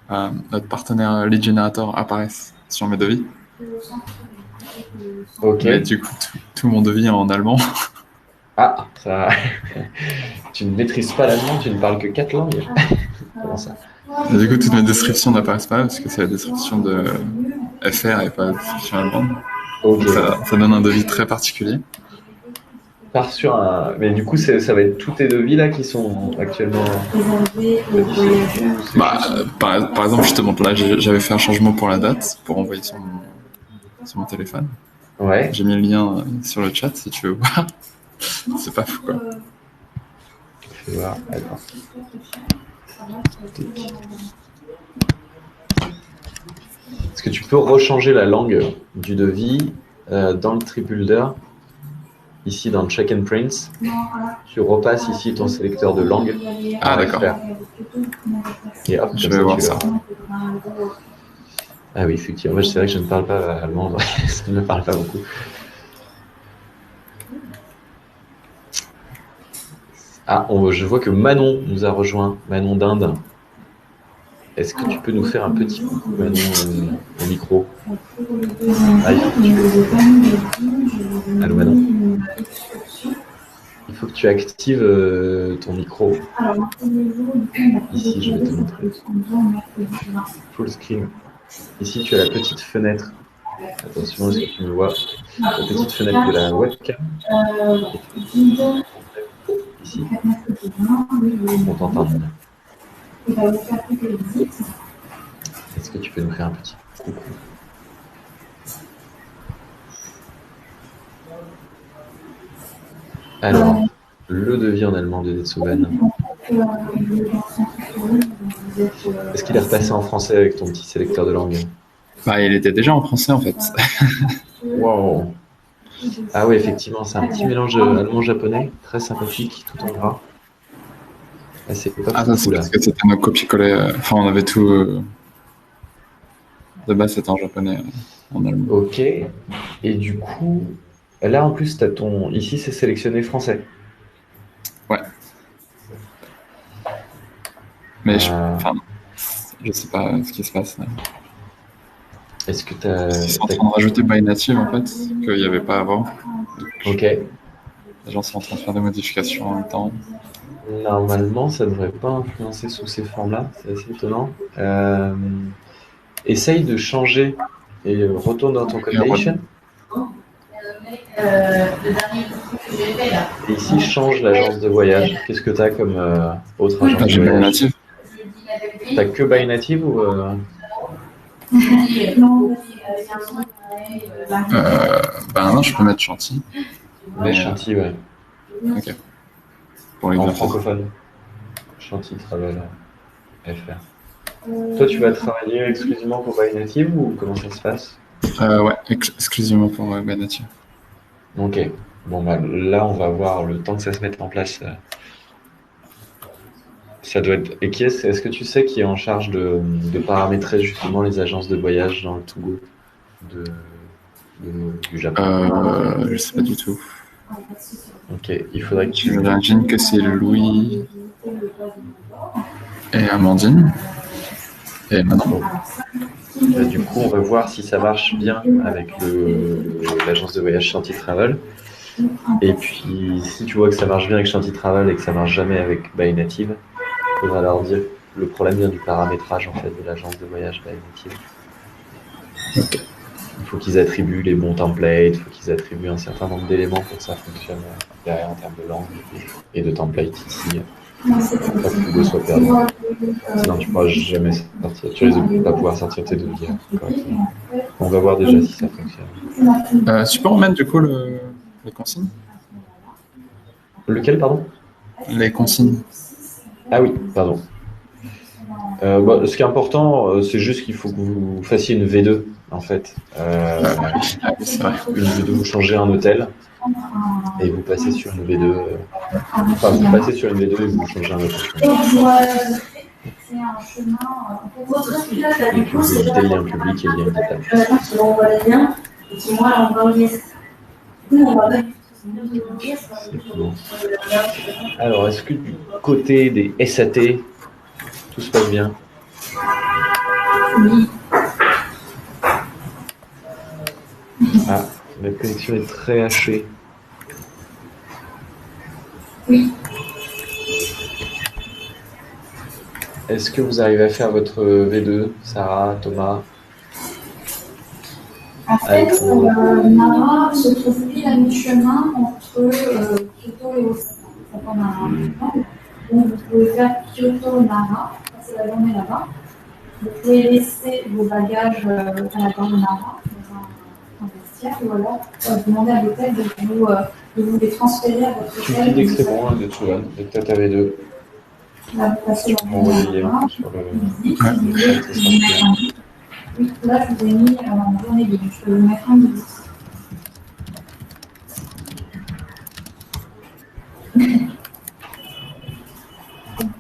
notre partenaire Lead Generator apparaisse sur mes devis. Ok. Mais du coup, tout mon devis est en allemand. Ah, ça... Tu ne maîtrises pas l'allemand, tu ne parles que 4 langues. Comment ça? Et du coup, toutes mes descriptions n'apparaissent pas parce que c'est la description de FR et pas la description allemande. Okay. Ça donne un devis très particulier. Mais du coup, ça va être tous tes devis là qui sont actuellement. Par exemple, je te montre là, j'avais fait un changement pour la date pour envoyer sur mon téléphone. Ouais. J'ai mis le lien sur le chat si tu veux voir. C'est pas fou quoi. Je vais voir. Attends. Est-ce que tu peux rechanger la langue du devis dans le TripBuilder, ici dans le Check and Prints? Tu repasses ici ton sélecteur de langue. Ah d'accord. Et hop, je vais voir ça. Ah oui, effectivement. C'est vrai que je ne parle pas allemand, ça ne me parle pas beaucoup. Ah, je vois que Manon nous a rejoint, Manon d'Inde. Est-ce que tu peux nous faire un petit coucou, Manon, au micro? Allô, Manon? Il faut que tu actives ton micro. Ici, je vais te montrer. Full screen. Ici, tu as la petite fenêtre Attention, est-ce que tu me vois? La petite fenêtre de la webcam. Ici. On t'entend. Est-ce que tu peux nous faire un petit coucou? Alors, le devis en allemand de Detsuben. Est-ce qu'il est repassé en français avec ton petit sélecteur de langue? Bah, il était déjà en français, en fait. Wow! Ah oui, effectivement, c'est un petit mélange allemand-japonais, très sympathique, tout en gras. Ah, c'est pas Ah, ça, c'est fou, là. parce que c'était nos copier-coller. Enfin, on avait tout... De base, c'était en japonais, en allemand. Ok. Et du coup, là, en plus, t'as ton... Ici, c'est sélectionné français. Ouais. Mais Euh, je sais pas ce qui se passe là. Est-ce que t'as... Ils sont en train de rajouter by native, en fait, qu'il n'y avait pas avant. Ok. Les gens sont en train de faire des modifications en même temps. Normalement, ça ne devrait pas influencer sous ces formes-là. C'est assez étonnant. Essaye de changer et retourne dans ton Codation. Et ici, change l'agence de voyage. Qu'est-ce que tu as comme autre agence Ah, de j'ai by voyage? native. T'as que by native ou Ben non, je peux mettre Chantilly. mais Chantilly, ouais. Ok. Pour En l'exercice. francophone. Chantilly Travel FR. Toi, tu vas travailler exclusivement pour by native ou comment ça se passe? Ouais, exclusivement pour by native. Ok. Bon, bah, là, on va voir le temps que ça se mette en place. Ça doit être. Et est-ce que tu sais qui est en charge de paramétrer justement les agences de voyage dans le Togo du Japon? Je sais pas du tout. Ok, il faudrait que tu. J'imagine que c'est Louis et Amandine. Et maintenant. Du coup, on va voir si ça marche bien avec l'agence de voyage Chantilly Travel. Et puis, si tu vois que ça marche bien avec Chantilly Travel et que ça marche jamais avec By Native, il faudra leur dire le problème vient du paramétrage en fait de l'agence de voyage By Native. Ok. Il faut qu'ils attribuent les bons templates, il faut qu'ils attribuent un certain nombre d'éléments pour que ça fonctionne derrière en termes de langue et de template ici. Pour pas que Hugo soit perdu. Sinon, tu pourras jamais sortir. Tu risques de ne pas pouvoir sortir tes devis correctement. On va voir déjà si ça fonctionne. Tu peux remettre du coup les consignes? Lequel, pardon? Les consignes. Ah oui, pardon. Ce qui est important, c'est juste qu'il faut que vous fassiez une V2, en fait. C'est vrai. Une V2, vous changez un hôtel et vous passez sur une V2. Enfin, vous passez sur une V2 et vous changez un hôtel. Et puis vous évitez le lien public et le lien GitHub. C'est bon. Alors, est-ce que du côté des SAT, tout se passe bien? Oui. Ah, la connexion est très hachée. Oui. Est-ce que vous arrivez à faire votre V2, Sarah, Thomas? En fait, Nara se trouve pile à mi-chemin entre Kyoto et Osaka. Ça prend un temps. Donc, vous pouvez faire Kyoto-Nara, passer la journée là-bas. Vous pouvez laisser vos bagages à la gare de Nara, dans un vestiaire, ou alors demander à l'hôtel de vous les transférer à votre Tu hôtel. me dis dès que c'est bon, de tout, dès que tu as ta V2. Là, vous passez Tu peux envoyer le lien sur le. Oui, là, je vous ai mis en journée libre. Je peux vous mettre un midi.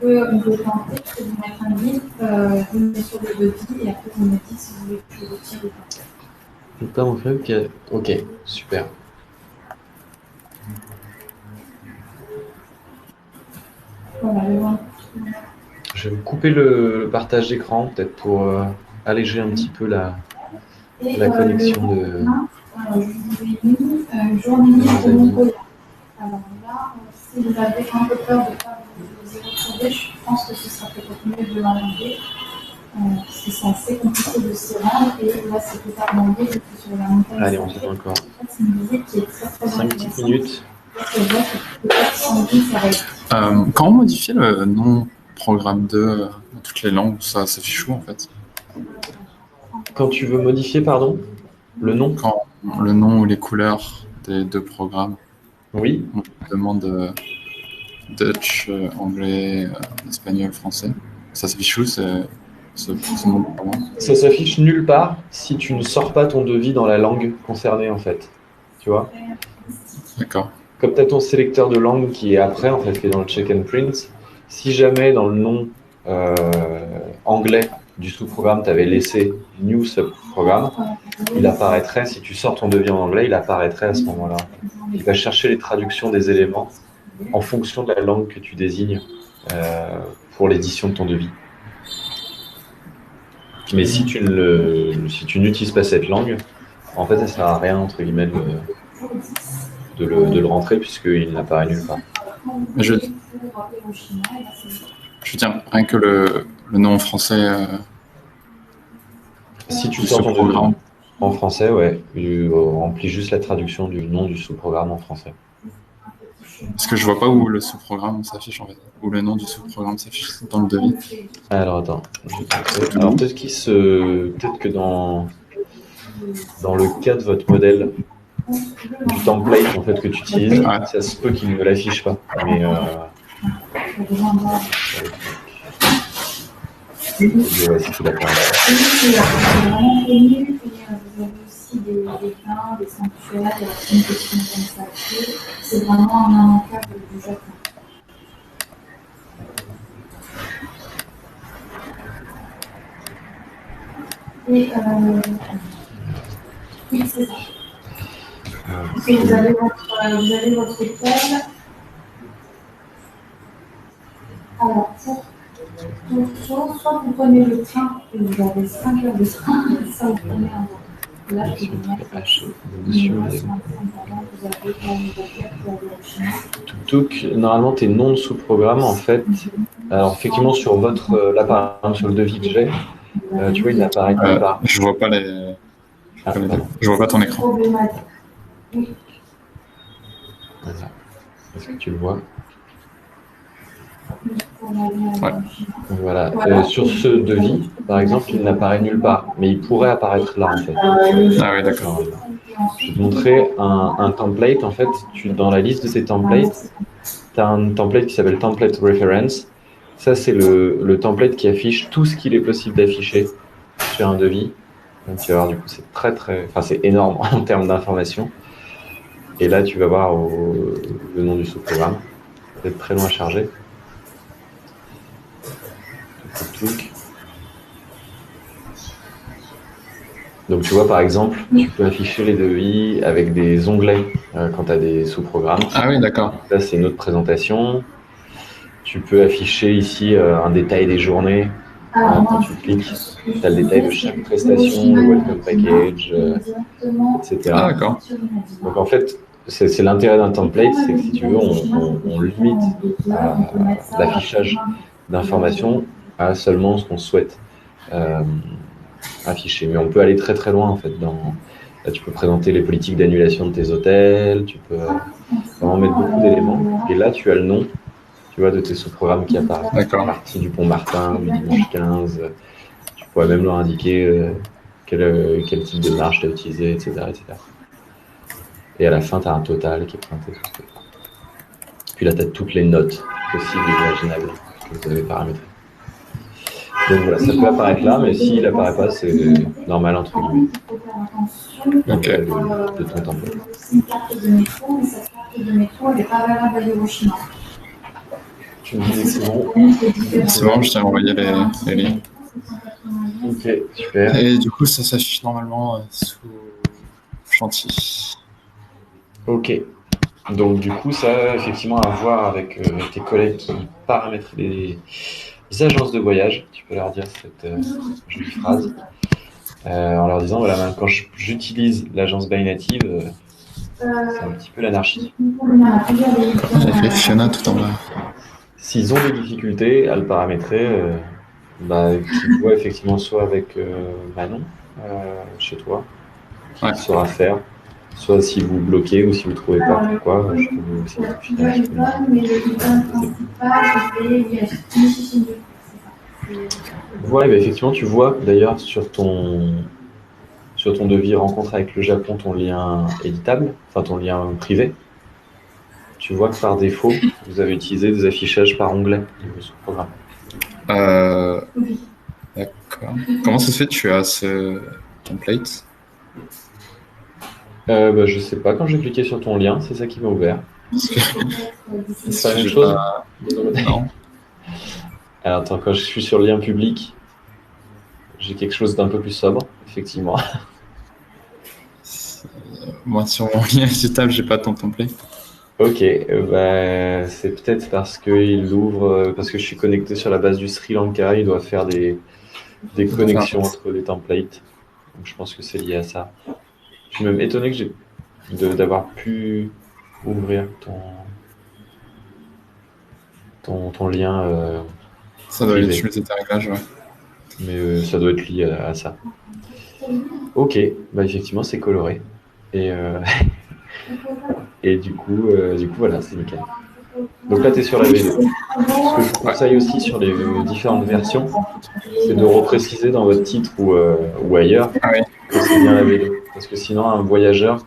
On peut tenter, je peux vous mettre un guide, vous le mettez sur le devis et après vous me dites si vous voulez que je retire ou pas. C'est pas mon frère qui a. Ok, super. Voilà, le lien. Je vais me couper le partage d'écran, peut-être pour alléger un petit peu la connexion de. Je vous ai mis journée libre de Mongolia. Alors là, si vous avez un peu peur de ne pas vous y retrouver, je pense que ce sera peut-être mieux de l'enlever. parce que c'est assez compliqué de s'y rendre, et là c'est totalement lié, je suis sur la montagne. Allez, on fait encore. C'est une visite qui est très très 5 petites intéressante. minutes. C'est vrai que peut-être sans vie, ça va être Comment modifier le nom programme 2 dans toutes les langues? Ça s'affiche où en fait? Quand tu veux modifier, pardon, le nom? Quand le nom ou les couleurs des 2 programmes, Oui. on demande Dutch, anglais, espagnol, français. Ça s'affiche où ce nom de programme? Ça s'affiche nulle part si tu ne sors pas ton devis dans la langue concernée, en fait. Tu vois? D'accord. Comme tu as ton sélecteur de langue qui est après, en fait, qui est dans le check and print, si jamais dans le nom anglais du sous-programme, tu avais laissé New Sub-Programme, il apparaîtrait, si tu sors ton devis en anglais, il apparaîtrait à ce moment-là. Il va chercher les traductions des éléments en fonction de la langue que tu désignes pour l'édition de ton devis. Mais si tu n'utilises pas cette langue, en fait, ça ne sert à rien, entre guillemets, de le rentrer, puisqu'il n'apparaît nulle part. Je veux dire, rien que le nom français Si tu du sors ton devis sous-programme. en français, ouais, remplis juste la traduction du nom du sous-programme en français. Parce que je vois pas où le sous-programme s'affiche en fait. Où le nom du sous-programme s'affiche dans le devis. Alors attends, je vais te montrer. Alors peut-être que dans le cas de votre modèle du template en fait que tu utilises, Ouais. ça se peut qu'il ne l'affiche pas. Mais ouais, si tu l'apprends. c'est vraiment connu, et vous avez aussi des bains, des sanctuaires, une question comme ça. C'est vraiment un immanquable du Japon. Et oui, c'est ça. Et vous avez votre hôtel. Alors, pour soit vous prenez le train, et vous avez 5 heures de train, soit vous prenez un vol. Là, je vais vous mettre vous avez quand même pour aller au Chine. Tuk, normalement tes noms de sous-programmes en fait, alors effectivement sur votre, là par exemple sur le devis que j'ai, tu vois il n'apparaît nulle part. Je vois pas les. Ah, pardon. Je vois pas ton écran. Problématique. Oui. Voilà. Est-ce que tu le vois? Ouais. Voilà. Sur ce devis, par exemple, il n'apparaît nulle part, mais il pourrait apparaître là en fait. Ah oui, d'accord. Je vais te montrer un template. En fait, dans la liste de tes templates, tu as un template qui s'appelle Template Reference. Ça, c'est le template qui affiche tout ce qu'il est possible d'afficher sur un devis. Donc, tu vas voir, du coup, c'est c'est énorme en termes d'informations. Et là, tu vas voir le nom du sous-programme. Ça va être très long à charger. Donc tu vois par exemple, tu peux afficher les devis avec des onglets quand tu as des sous-programmes. Ah oui, d'accord. Là c'est une autre présentation. Tu peux afficher ici un détail des journées. Quand tu cliques, tu as le détail de chaque prestation, le welcome package, etc. Ah d'accord. Donc en fait, c'est l'intérêt d'un template, c'est que si tu veux, on limite l'affichage d'informations à seulement ce qu'on souhaite afficher. Mais on peut aller très très loin en fait. Là, tu peux présenter les politiques d'annulation de tes hôtels, tu peux vraiment mettre beaucoup d'éléments. Et là, tu as le nom, tu vois, de tes sous-programmes qui apparaissent. D'accord. Partie du Pont Martin, du dimanche 15. Tu pourrais même leur indiquer quel type de marge tu as utilisé, etc., etc. Et à la fin, tu as un total qui est pointé. Puis là, tu as toutes les notes possibles et imaginables que vous avez paramétrées. Donc voilà, ça peut apparaître là, mais s'il n'apparaît pas, c'est normal entre guillemets. Ok. De ton template. C'est une carte de métro, mais cette carte de métro, elle n'est pas valable à Hiroshima. Tu me disais que c'est bon. C'est bon, je t'ai envoyé les liens. Ok, super. Et du coup, ça s'affiche normalement sous chantier. Ok. Donc du coup, ça, effectivement, à voir avec tes collègues qui paramètrent les agences de voyage. Tu peux leur dire cette jolie phrase. En leur disant, voilà, quand j'utilise l'agence Buy Native, c'est un petit peu l'anarchie. Il y a fait Fiona tout en bas. S'ils ont des difficultés à le paramétrer, Bah, qui voit effectivement soit avec Manon chez toi, qui Ouais. saura faire, soit si vous bloquez ou si vous ne trouvez pas Alors, pourquoi, je peux vous aussi la filer un petit coup de main. mais le bouton principal, c'était oui, initiation de c'est ça. Ouais, bah, effectivement, tu vois d'ailleurs sur ton devis rencontre avec le Japon, ton lien éditable, enfin ton lien privé. Tu vois que par défaut, vous avez utilisé des affichages par onglet de ce programme. Oui. D'accord. Comment ça se fait que tu as ce template? Bah, je sais pas, quand j'ai cliqué sur ton lien, c'est ça qui m'a ouvert. C'est la même J'ai chose pas- de ton côté. Non. Alors attends, quand je suis sur le lien public, j'ai quelque chose d'un peu plus sobre, effectivement. Moi, sur mon lien éditable, j'ai pas ton template. Ok, bah, c'est peut-être parce qu'il l'ouvre, parce que je suis connecté sur la base du Sri Lanka, il doit faire des connexions entre les templates. Donc je pense que c'est lié à ça. Je suis même étonné que d'avoir pu ouvrir ton lien, Ça doit privé. être utiliser tes réglages, ouais. Mais ça doit être lié à ça. Ok, bah effectivement c'est coloré. Et, et du coup voilà, c'est nickel. Donc là tu es sur la V2. Ce que je vous conseille aussi sur les différentes versions, c'est de repréciser dans votre titre ou ailleurs Ah oui. que c'est bien la V2. Parce que sinon un voyageur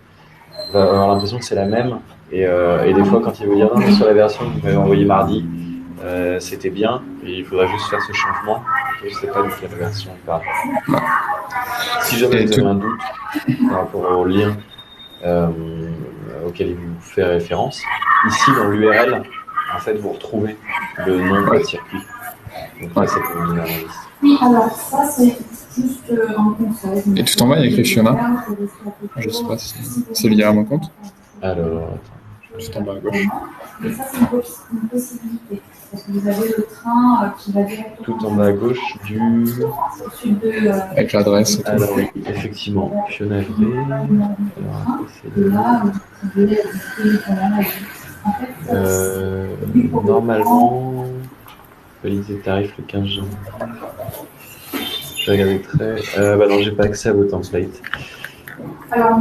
va avoir l'impression que c'est la même. Et des fois quand il veut dire non mais sur la version que vous m'avez envoyée mardi, c'était bien, et il faudra juste faire ce changement. Je ne sais pas de quelle version il parle. Si jamais Et vous tout- avez un doute par rapport au lien euh, auquel il vous fait référence, ici dans l'URL, en fait, vous retrouvez le nom de votre circuit. Donc là, ça peut vous donner un indice. Oui, alors ça, c'est juste un conseil. Et tout en bas, il y a écrit Fiona. Je sais pas si c'est lié à mon compte. Alors, Tout en bas à gauche. Mais ça, c'est une possibilité. Parce que vous avez le train qui va directement tout en bas à gauche du. au sud de. Avec l'adresse et tout. Alors oui, effectivement, Fiona Vrai. Alors, c'est Et là, vous pouvez visiter pendant la vie. En fait, normalement, valise et tarifs le 15 janvier. Je vais regarder très. Bah non, j'ai pas accès à vos templates. alors,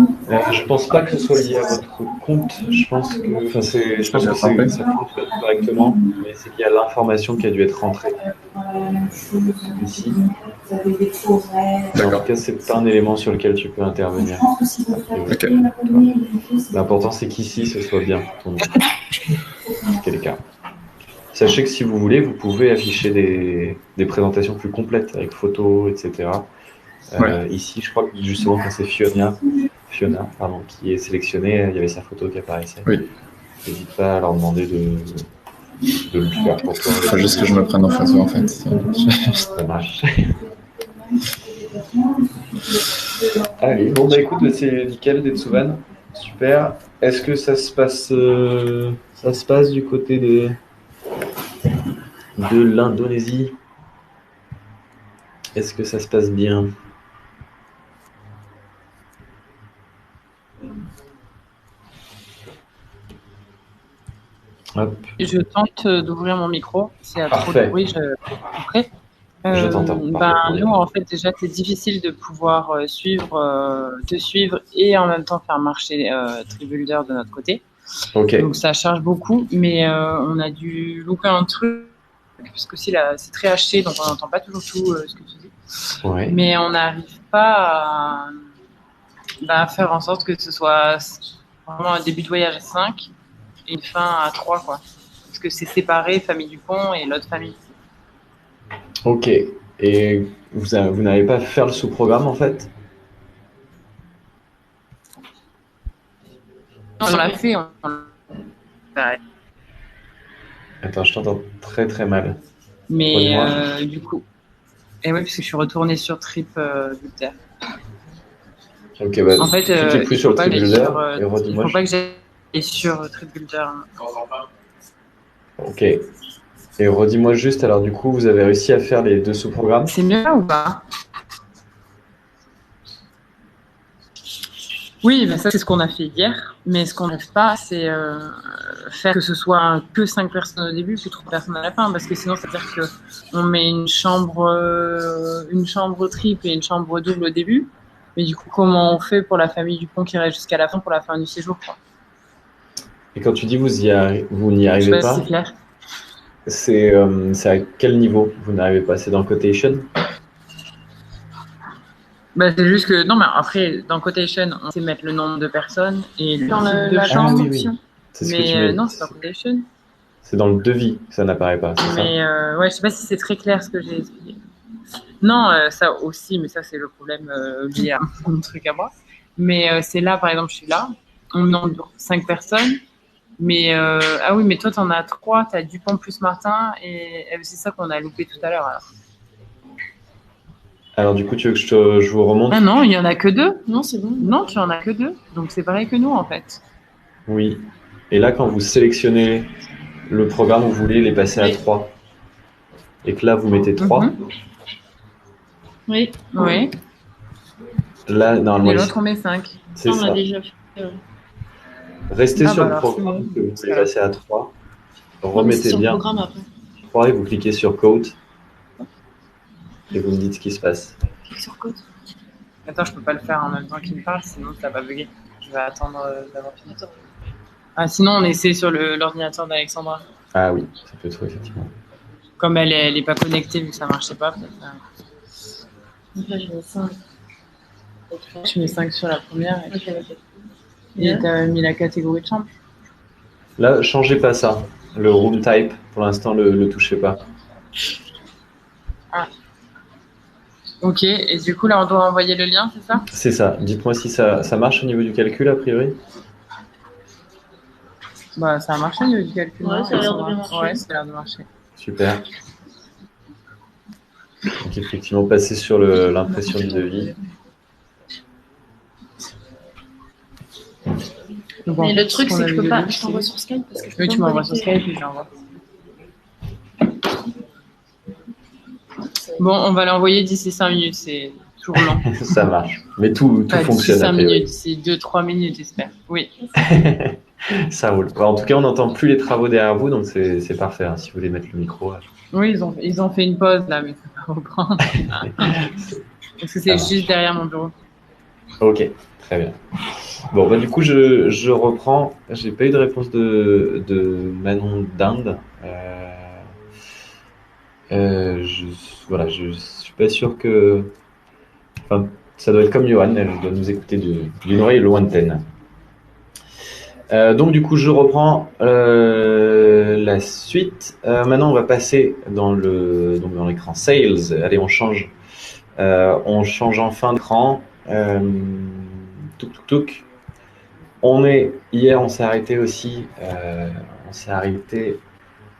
Je pense pas que ce soit lié à votre compte. Je pense que, je pense que ça fonctionne correctement, mais c'est lié à l'information qui a dû être rentrée ici. vous avez des progrès. Mais en tout cas, c'est un élément sur lequel tu peux intervenir. Je pense que si vous faites Ok. L'important, c'est qu'ici, ce soit bien ton nom. Quel cas. Sachez que si vous voulez, vous pouvez afficher des présentations plus complètes avec photos, etc. Ouais. Ici, je crois que justement, quand c'est Fiona, pardon, qui est sélectionnée, il y avait sa photo qui apparaissait. Oui. N'hésite pas à leur demander de le faire pour toi. Il faut juste que je me prenne en photo, en fait. Ça marche. Allez, bon bah écoute, c'est nickel d'Etsuvan. Super. Est-ce que ça se passe du côté de l'Indonésie? Est-ce que ça se passe bien? Hop, Je tente d'ouvrir mon micro. S'il y a trop Parfait. de bruit, je couperai. Je t'entends. Parfait. Nous, en fait, déjà, c'est difficile de pouvoir te suivre et en même temps faire marcher Tribuilder de notre côté. Ok. Donc, ça charge beaucoup, mais on a dû louper un truc parce que c'est très haché, donc on n'entend pas toujours tout ce que tu dis. Ouais. Mais on n'arrive pas à faire en sorte que ce soit vraiment un début de voyage à 5 et une fin à 3, quoi. Parce que c'est séparé, famille Dupont et l'autre famille. Ok. Et vous n'avez pas fait le sous-programme en fait? On l'a fait. Attends, je t'entends très très mal. Mais du coup. Et oui, parce que je suis retournée sur TripBuilder. Ok, bah, En fait, cliquez plus sur le TripBuilder et il redis-moi. faut pas que j'aille sur TripBuilder. Ok. Et redis-moi juste, alors du coup, vous avez réussi à faire les deux sous-programmes? C'est mieux là ou pas? Oui, mais ça, c'est ce qu'on a fait hier. Mais ce qu'on n'arrive pas, c'est faire que ce soit que 5 personnes au début, puis 3 personnes à la fin. Parce que sinon, c'est-à-dire qu'on met une chambre triple et une chambre double au début. Mais du coup, comment on fait pour la famille Dupont qui reste jusqu'à la fin pour la fin du séjour, quoi. Et quand tu dis vous n'y Je sais arrivez pas si pas, c'est clair. c'est à quel niveau vous n'arrivez pas? C'est dans Quotation? Bah, c'est juste que, non, mais après, dans Quotation, on sait mettre le nombre de personnes et le Dans type de la chambre. oui, oui. C'est ce que tu Mais mets. non, c'est pas Quotation. C'est dans le devis que ça n'apparaît pas, c'est ça? Mais ouais, je sais pas si c'est très clair ce que j'ai expliqué. Non, ça aussi, mais ça, c'est le problème lié à mon truc à moi. Mais c'est là, par exemple, je suis là, on nombre 5 personnes. Mais ah oui, mais toi, t'en as 3, t'as Dupont plus Martin, et c'est ça qu'on a loupé tout à l'heure. Alors du coup, tu veux que je vous remonte? Ah non, il y en a que 2. Non, c'est bon. Non, tu en as que 2. Donc c'est pareil que nous, en fait. Oui. Et là, quand vous sélectionnez le programme, vous voulez les passer à Oui. 3. Et que là, vous mettez 3. Oui. Oui. Là, Et normalement, l'autre, on met 5. c'est On l'a ça. déjà fait. Restez Ah, sur bah le alors, c'est programme bon. que vous voulez passer à 3. Non, mais c'est Remettez sur le bien programme après. 3 et vous cliquez sur Quote. Et vous me dites ce qui se passe. Clique sur code. Attends, je peux pas le faire en même temps qu'il me parle, sinon ça va bugger. Je vais attendre d'avoir fini. Ah, sinon, on essaie sur l'ordinateur d'Alexandra. Ah oui, ça peut être effectivement. Comme elle est pas connectée, vu que ça marchait pas. Donc là, je mets 5. Je mets 5 sur la première. Et Ok, ok. et t'as mis la catégorie de chambre. Là, changez pas ça. Le room type, pour l'instant, le touchez pas. Ok, et du coup, là, on doit envoyer le lien, c'est ça? C'est ça. Dites-moi si ça marche au niveau du calcul, a priori. Bah, ça a marché au niveau du calcul. Ouais, non, ça a l'air de Alexandra? bien marcher. Ouais, ça a l'air de marcher. Super. Donc effectivement, passer sur l'impression du devis. Donc, Mais en le fait, truc, ce qu'on c'est que a je peux vu pas. au début, Je t'envoie sur Skype parce que je peux Oui, pas tu me m'envoies sur connecter. Skype et je l'envoie. Bon, on va l'envoyer d'ici 5 minutes, c'est toujours lent. Ça marche. Mais tout Pas fonctionne d'ici a 5 priori. minutes, d'ici 2-3 minutes, j'espère. Oui. Ça roule. Bon, en tout cas, on n'entend plus les travaux derrière vous, donc c'est parfait. Hein, si vous voulez mettre le micro. Oui, ils ont fait une pause là, mais ça va reprendre. Parce que c'est Ça juste derrière mon bureau. Ok, très bien. Bon, bah, du coup, je reprends. J'ai pas eu de réponse de Manon d'Inde. Voilà, je suis pas sûr que. Enfin, ça doit être comme Johan, elle doit nous écouter d'une oreille lointaine. Donc, du coup, je reprends la suite. Maintenant, on va passer dans l'écran Sales. Allez, on change. On change enfin d'écran. Touk. Hier, on s'est arrêté aussi. On s'est arrêté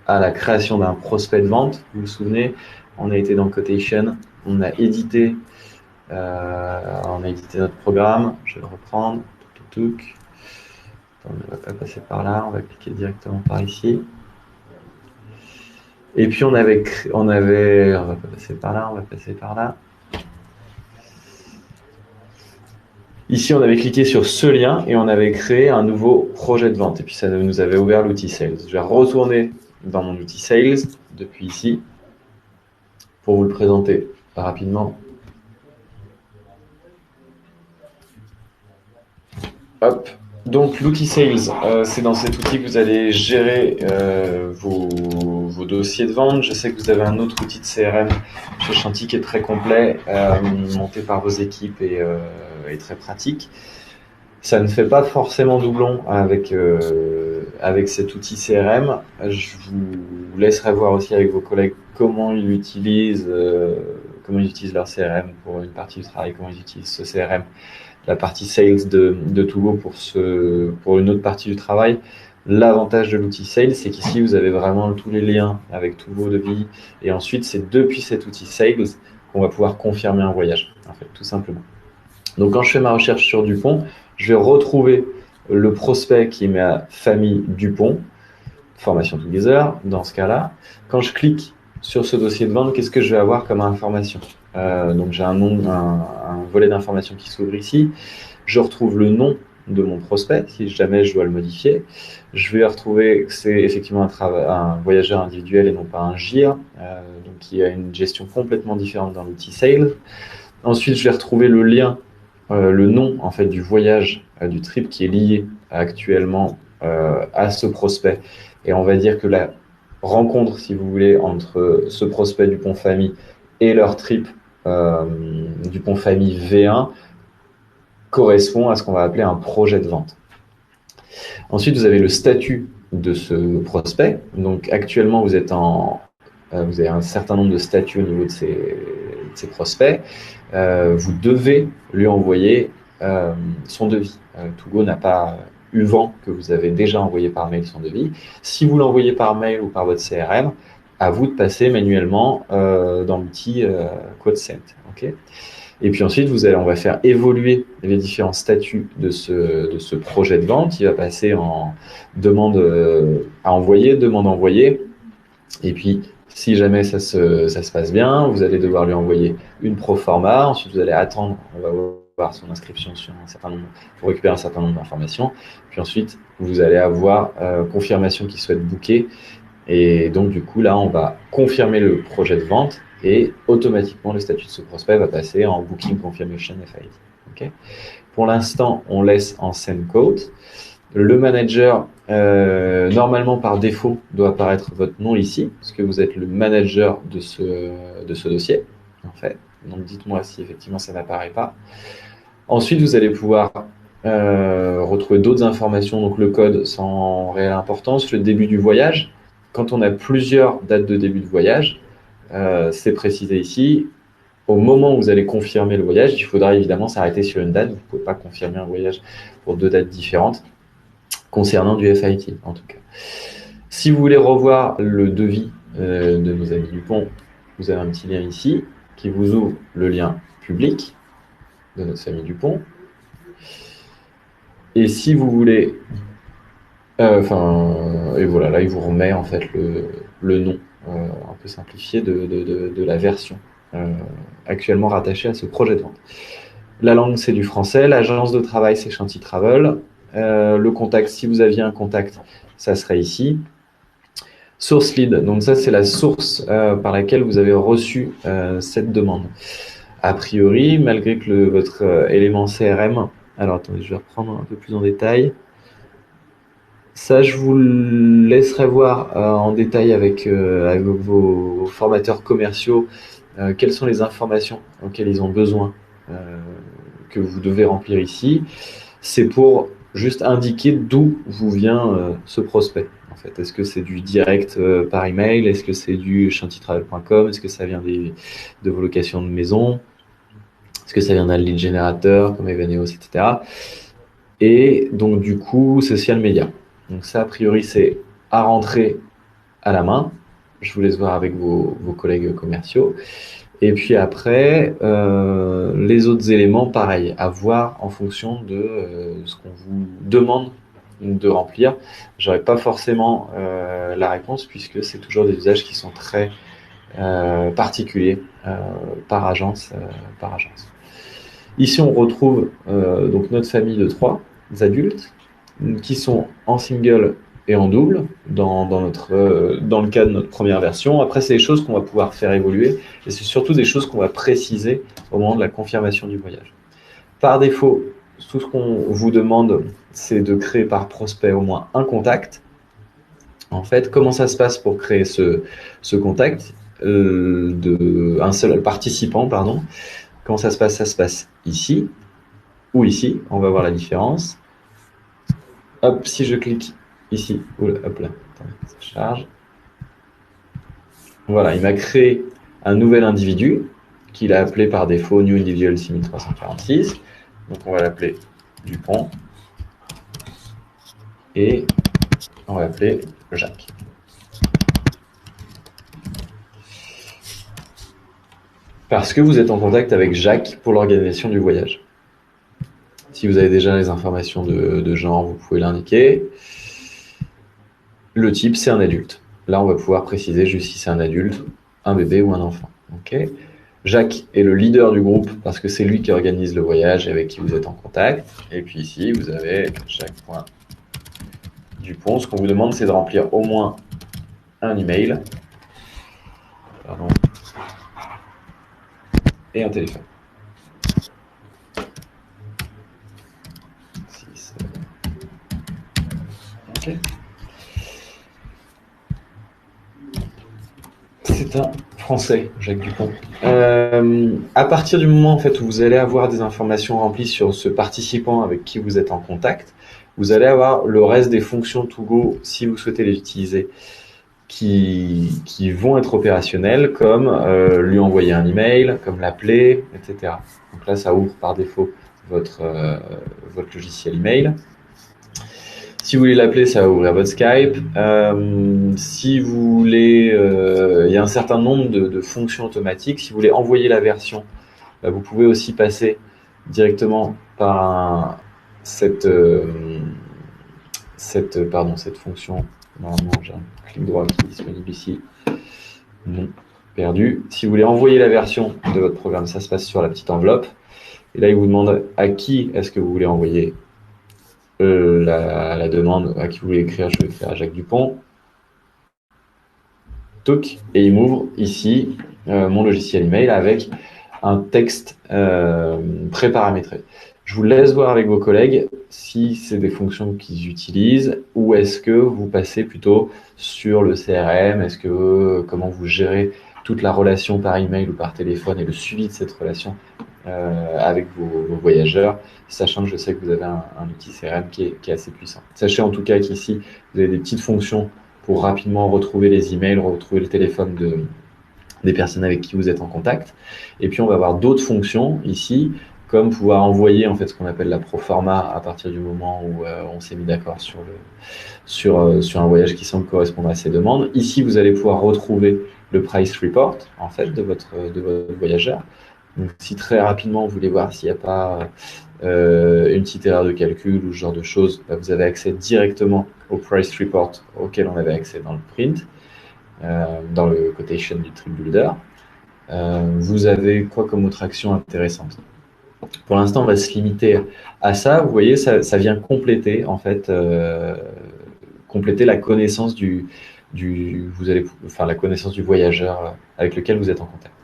à la création d'un prospect de vente. Vous vous souvenez, on a été dans Quotation, on a édité notre programme. Je vais le reprendre. Touk. Attends, on ne va pas passer par là, on va cliquer directement par ici. Et puis on va pas passer par là, on va passer par là. Ici, on avait cliqué sur ce lien et on avait créé un nouveau projet de vente. Et puis ça nous avait ouvert l'outil Sales. Je vais retourner dans mon outil Sales depuis ici pour vous le présenter rapidement. Hop. Donc l'outil Sales, c'est dans cet outil que vous allez gérer vos dossiers de vente. Je sais que vous avez un autre outil de CRM chez Chanty qui est très complet, monté par vos équipes et très pratique. Ça ne fait pas forcément doublon avec cet outil CRM. Je vous laisserai voir aussi avec vos collègues comment ils utilisent leur CRM pour une partie du travail, comment ils utilisent ce CRM, la partie sales de Togo pour une autre partie du travail. L'avantage de l'outil Sales, c'est qu'ici, vous avez vraiment tous les liens avec tous vos devis. Et ensuite, c'est depuis cet outil Sales qu'on va pouvoir confirmer un voyage, en fait, tout simplement. Donc, quand je fais ma recherche sur Dupont, je vais retrouver le prospect qui est ma famille Dupont, formation Together, dans ce cas-là. Quand je clique sur ce dossier de vente, qu'est-ce que je vais avoir comme information? Donc j'ai un nom, un volet d'information qui s'ouvre ici. Je retrouve le nom de mon prospect, si jamais je dois le modifier. Je vais retrouver que c'est effectivement un voyageur individuel et non pas un GIR, donc qui a une gestion complètement différente dans l'outil Sales. Ensuite, je vais retrouver le lien, le nom en fait du voyage, du trip qui est lié actuellement à ce prospect. Et on va dire que la rencontre, si vous voulez, entre ce prospect du Pont Famille et leur trip du Pont Famille V1 correspond à ce qu'on va appeler un projet de vente. Ensuite, vous avez le statut de ce prospect. Donc actuellement, vous avez un certain nombre de statuts au niveau de ces prospects. Vous devez lui envoyer son devis. Togo n'a pas eu vent que vous avez déjà envoyé par mail son devis. Si vous l'envoyez par mail ou par votre CRM, à vous de passer manuellement dans l'outil QuoteSend. Okay. Et puis ensuite, on va faire évoluer les différents statuts de ce projet de vente. Il va passer en demande à envoyer, demande envoyée. Et puis, si jamais ça se passe bien, vous allez devoir lui envoyer une proforma. Ensuite, vous allez attendre, on va voir son inscription sur un certain nombre, pour récupérer un certain nombre d'informations. Puis ensuite, vous allez avoir confirmation qu'il souhaite booker. Et donc, du coup, là, on va confirmer le projet de vente et automatiquement, le statut de ce prospect va passer en Booking Confirmation FID. Okay. Pour l'instant, on laisse en Send Quote. Le manager, normalement, par défaut, doit apparaître votre nom ici, parce que vous êtes le manager de ce dossier, en fait. Donc, dites-moi si effectivement ça n'apparaît pas. Ensuite, vous allez pouvoir retrouver d'autres informations, donc le code sans réelle importance, le début du voyage. Quand on a plusieurs dates de début de voyage, c'est précisé ici. Au moment où vous allez confirmer le voyage, il faudra évidemment s'arrêter sur une date. Vous ne pouvez pas confirmer un voyage pour 2 dates différentes, concernant du FIT en tout cas. Si vous voulez revoir le devis de nos amis du pont, vous avez un petit lien ici qui vous ouvre le lien public de notre famille du pont. Et si vous voulez... et voilà, là il vous remet en fait le nom un peu simplifié de la version actuellement rattachée à ce projet de vente. La langue c'est du français, l'agence de travail c'est Shanty Travel, le contact, si vous aviez un contact, ça serait ici. Source lead, donc ça c'est la source par laquelle vous avez reçu cette demande. A priori, malgré que votre élément CRM, alors attendez, je vais reprendre un peu plus en détail. Ça, je vous laisserai voir en détail avec vos formateurs commerciaux quelles sont les informations auxquelles ils ont besoin que vous devez remplir ici. C'est pour juste indiquer d'où vous vient ce prospect. En fait, est-ce que c'est du direct par email? Est-ce que c'est du shantytravel.com? Est-ce que ça vient de vos locations de maison? Est-ce que ça vient d'un lead générateur comme Eveneos, etc. Et donc, du coup, social media. Donc ça, a priori, c'est à rentrer à la main. Je vous laisse voir avec vos collègues commerciaux. Et puis après, les autres éléments, pareil, à voir en fonction de ce qu'on vous demande de remplir. Je n'aurai pas forcément la réponse puisque c'est toujours des usages qui sont très particuliers par agence. Ici, on retrouve donc notre famille de 3 adultes qui sont en single et en double dans le cas de notre première version. Après, c'est des choses qu'on va pouvoir faire évoluer et c'est surtout des choses qu'on va préciser au moment de la confirmation du voyage. Par défaut, tout ce qu'on vous demande, c'est de créer par prospect au moins un contact. En fait, comment ça se passe pour créer ce contact un seul participant, pardon. Comment ça se passe? Ça se passe ici ou ici. On va voir la différence. Hop, si je clique ici, hop là, ça charge. Voilà, il m'a créé un nouvel individu qu'il a appelé par défaut New Individual 6346. Donc on va l'appeler Dupont et on va l'appeler Jacques. Parce que vous êtes en contact avec Jacques pour l'organisation du voyage. Si vous avez déjà les informations de genre, vous pouvez l'indiquer. Le type, c'est un adulte. Là, on va pouvoir préciser juste si c'est un adulte, un bébé ou un enfant. Okay. Jacques est le leader du groupe parce que c'est lui qui organise le voyage et avec qui vous êtes en contact. Et puis ici, vous avez Jacques.Dupont. Ce qu'on vous demande, c'est de remplir au moins un email. Pardon. Et un téléphone. 6. Ok. C'est un Français, Jacques Dupont. À partir du moment en fait, où vous allez avoir des informations remplies sur ce participant avec qui vous êtes en contact, vous allez avoir le reste des fonctions Togo, si vous souhaitez les utiliser, qui vont être opérationnelles, comme lui envoyer un email, comme l'appeler, etc. Donc là, ça ouvre par défaut votre logiciel email. Si vous voulez l'appeler, ça va ouvrir votre Skype. Si vous voulez, il y a un certain nombre de fonctions automatiques. Si vous voulez envoyer la version, vous pouvez aussi passer directement par cette fonction. Normalement, j'ai un clic droit qui est disponible ici. Non, perdu. Si vous voulez envoyer la version de votre programme, ça se passe sur la petite enveloppe. Et là, il vous demande à qui est-ce que vous voulez envoyer la demande, à qui vous voulez écrire. Je vais écrire à Jacques Dupont. Toc, et il m'ouvre ici mon logiciel email avec un texte pré-paramétré. Je vous laisse voir avec vos collègues si c'est des fonctions qu'ils utilisent ou est-ce que vous passez plutôt sur le CRM, comment vous gérez toute la relation par email ou par téléphone et le suivi de cette relation avec vos voyageurs, sachant que je sais que vous avez un outil CRM qui est assez puissant. Sachez en tout cas qu'ici, vous avez des petites fonctions pour rapidement retrouver les emails, retrouver le téléphone des personnes avec qui vous êtes en contact. Et puis, on va avoir d'autres fonctions ici, comme pouvoir envoyer en fait ce qu'on appelle la proforma à partir du moment où on s'est mis d'accord sur un voyage qui semble correspondre à ces demandes. Ici, vous allez pouvoir retrouver le price report en fait de votre voyageur. Donc, si très rapidement vous voulez voir s'il n'y a pas une petite erreur de calcul ou ce genre de choses, vous avez accès directement au price report auquel on avait accès dans le print, dans le quotation du trip builder. Vous avez quoi comme autre action intéressante? Pour l'instant, on va se limiter à ça. Vous voyez, ça vient compléter en fait, compléter la connaissance la connaissance du voyageur avec lequel vous êtes en contact.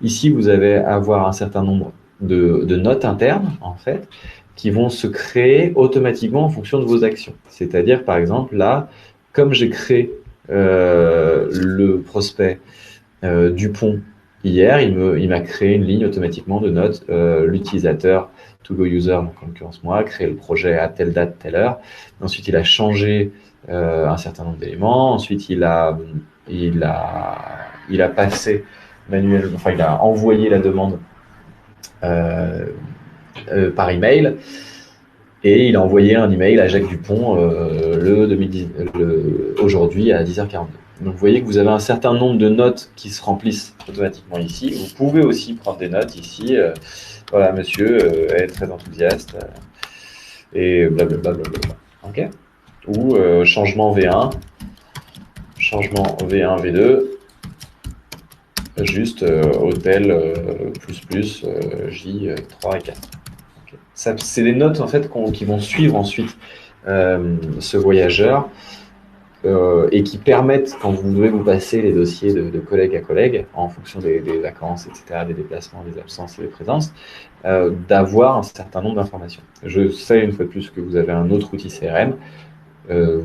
Ici, vous allez avoir un certain nombre de notes internes en fait qui vont se créer automatiquement en fonction de vos actions. C'est-à-dire, par exemple, là, comme j'ai créé le prospect Dupont hier, il m'a créé une ligne automatiquement de notes. L'utilisateur, Togo User, donc en l'occurrence moi, a créé le projet à telle date, telle heure. Ensuite, il a changé un certain nombre d'éléments. Ensuite, il a passé manuellement, enfin, il a envoyé la demande par email. Et il a envoyé un email à Jacques Dupont aujourd'hui à 10h42. Donc vous voyez que vous avez un certain nombre de notes qui se remplissent automatiquement ici. Vous pouvez aussi prendre des notes ici. Voilà, monsieur est très enthousiaste et blablabla. Ok. Ou changement V1, changement V1, V2, juste hôtel J3 et 4. C'est des notes en fait qui vont suivre ensuite ce voyageur et qui permettent, quand vous devez vous passer les dossiers de collègue à collègue, en fonction des vacances, etc., des déplacements, des absences et des présences, d'avoir un certain nombre d'informations. Je sais une fois de plus que vous avez un autre outil CRM.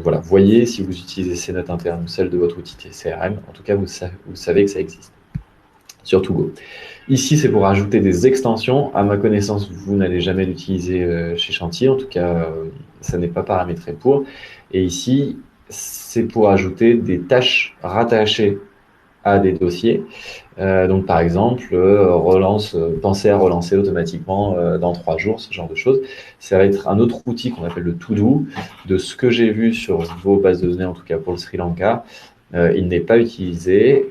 Voilà, voyez si vous utilisez ces notes internes ou celles de votre outil CRM. En tout cas, vous savez que ça existe sur Togo. Ici, c'est pour ajouter des extensions. À ma connaissance, vous n'allez jamais l'utiliser chez Chantier. En tout cas, ça n'est pas paramétré pour. Et ici, c'est pour ajouter des tâches rattachées à des dossiers. Donc, par exemple, pensez à relancer automatiquement dans 3 jours, ce genre de choses. Ça va être un autre outil qu'on appelle le To-Do. De ce que j'ai vu sur vos bases de données, en tout cas pour le Sri Lanka, il n'est pas utilisé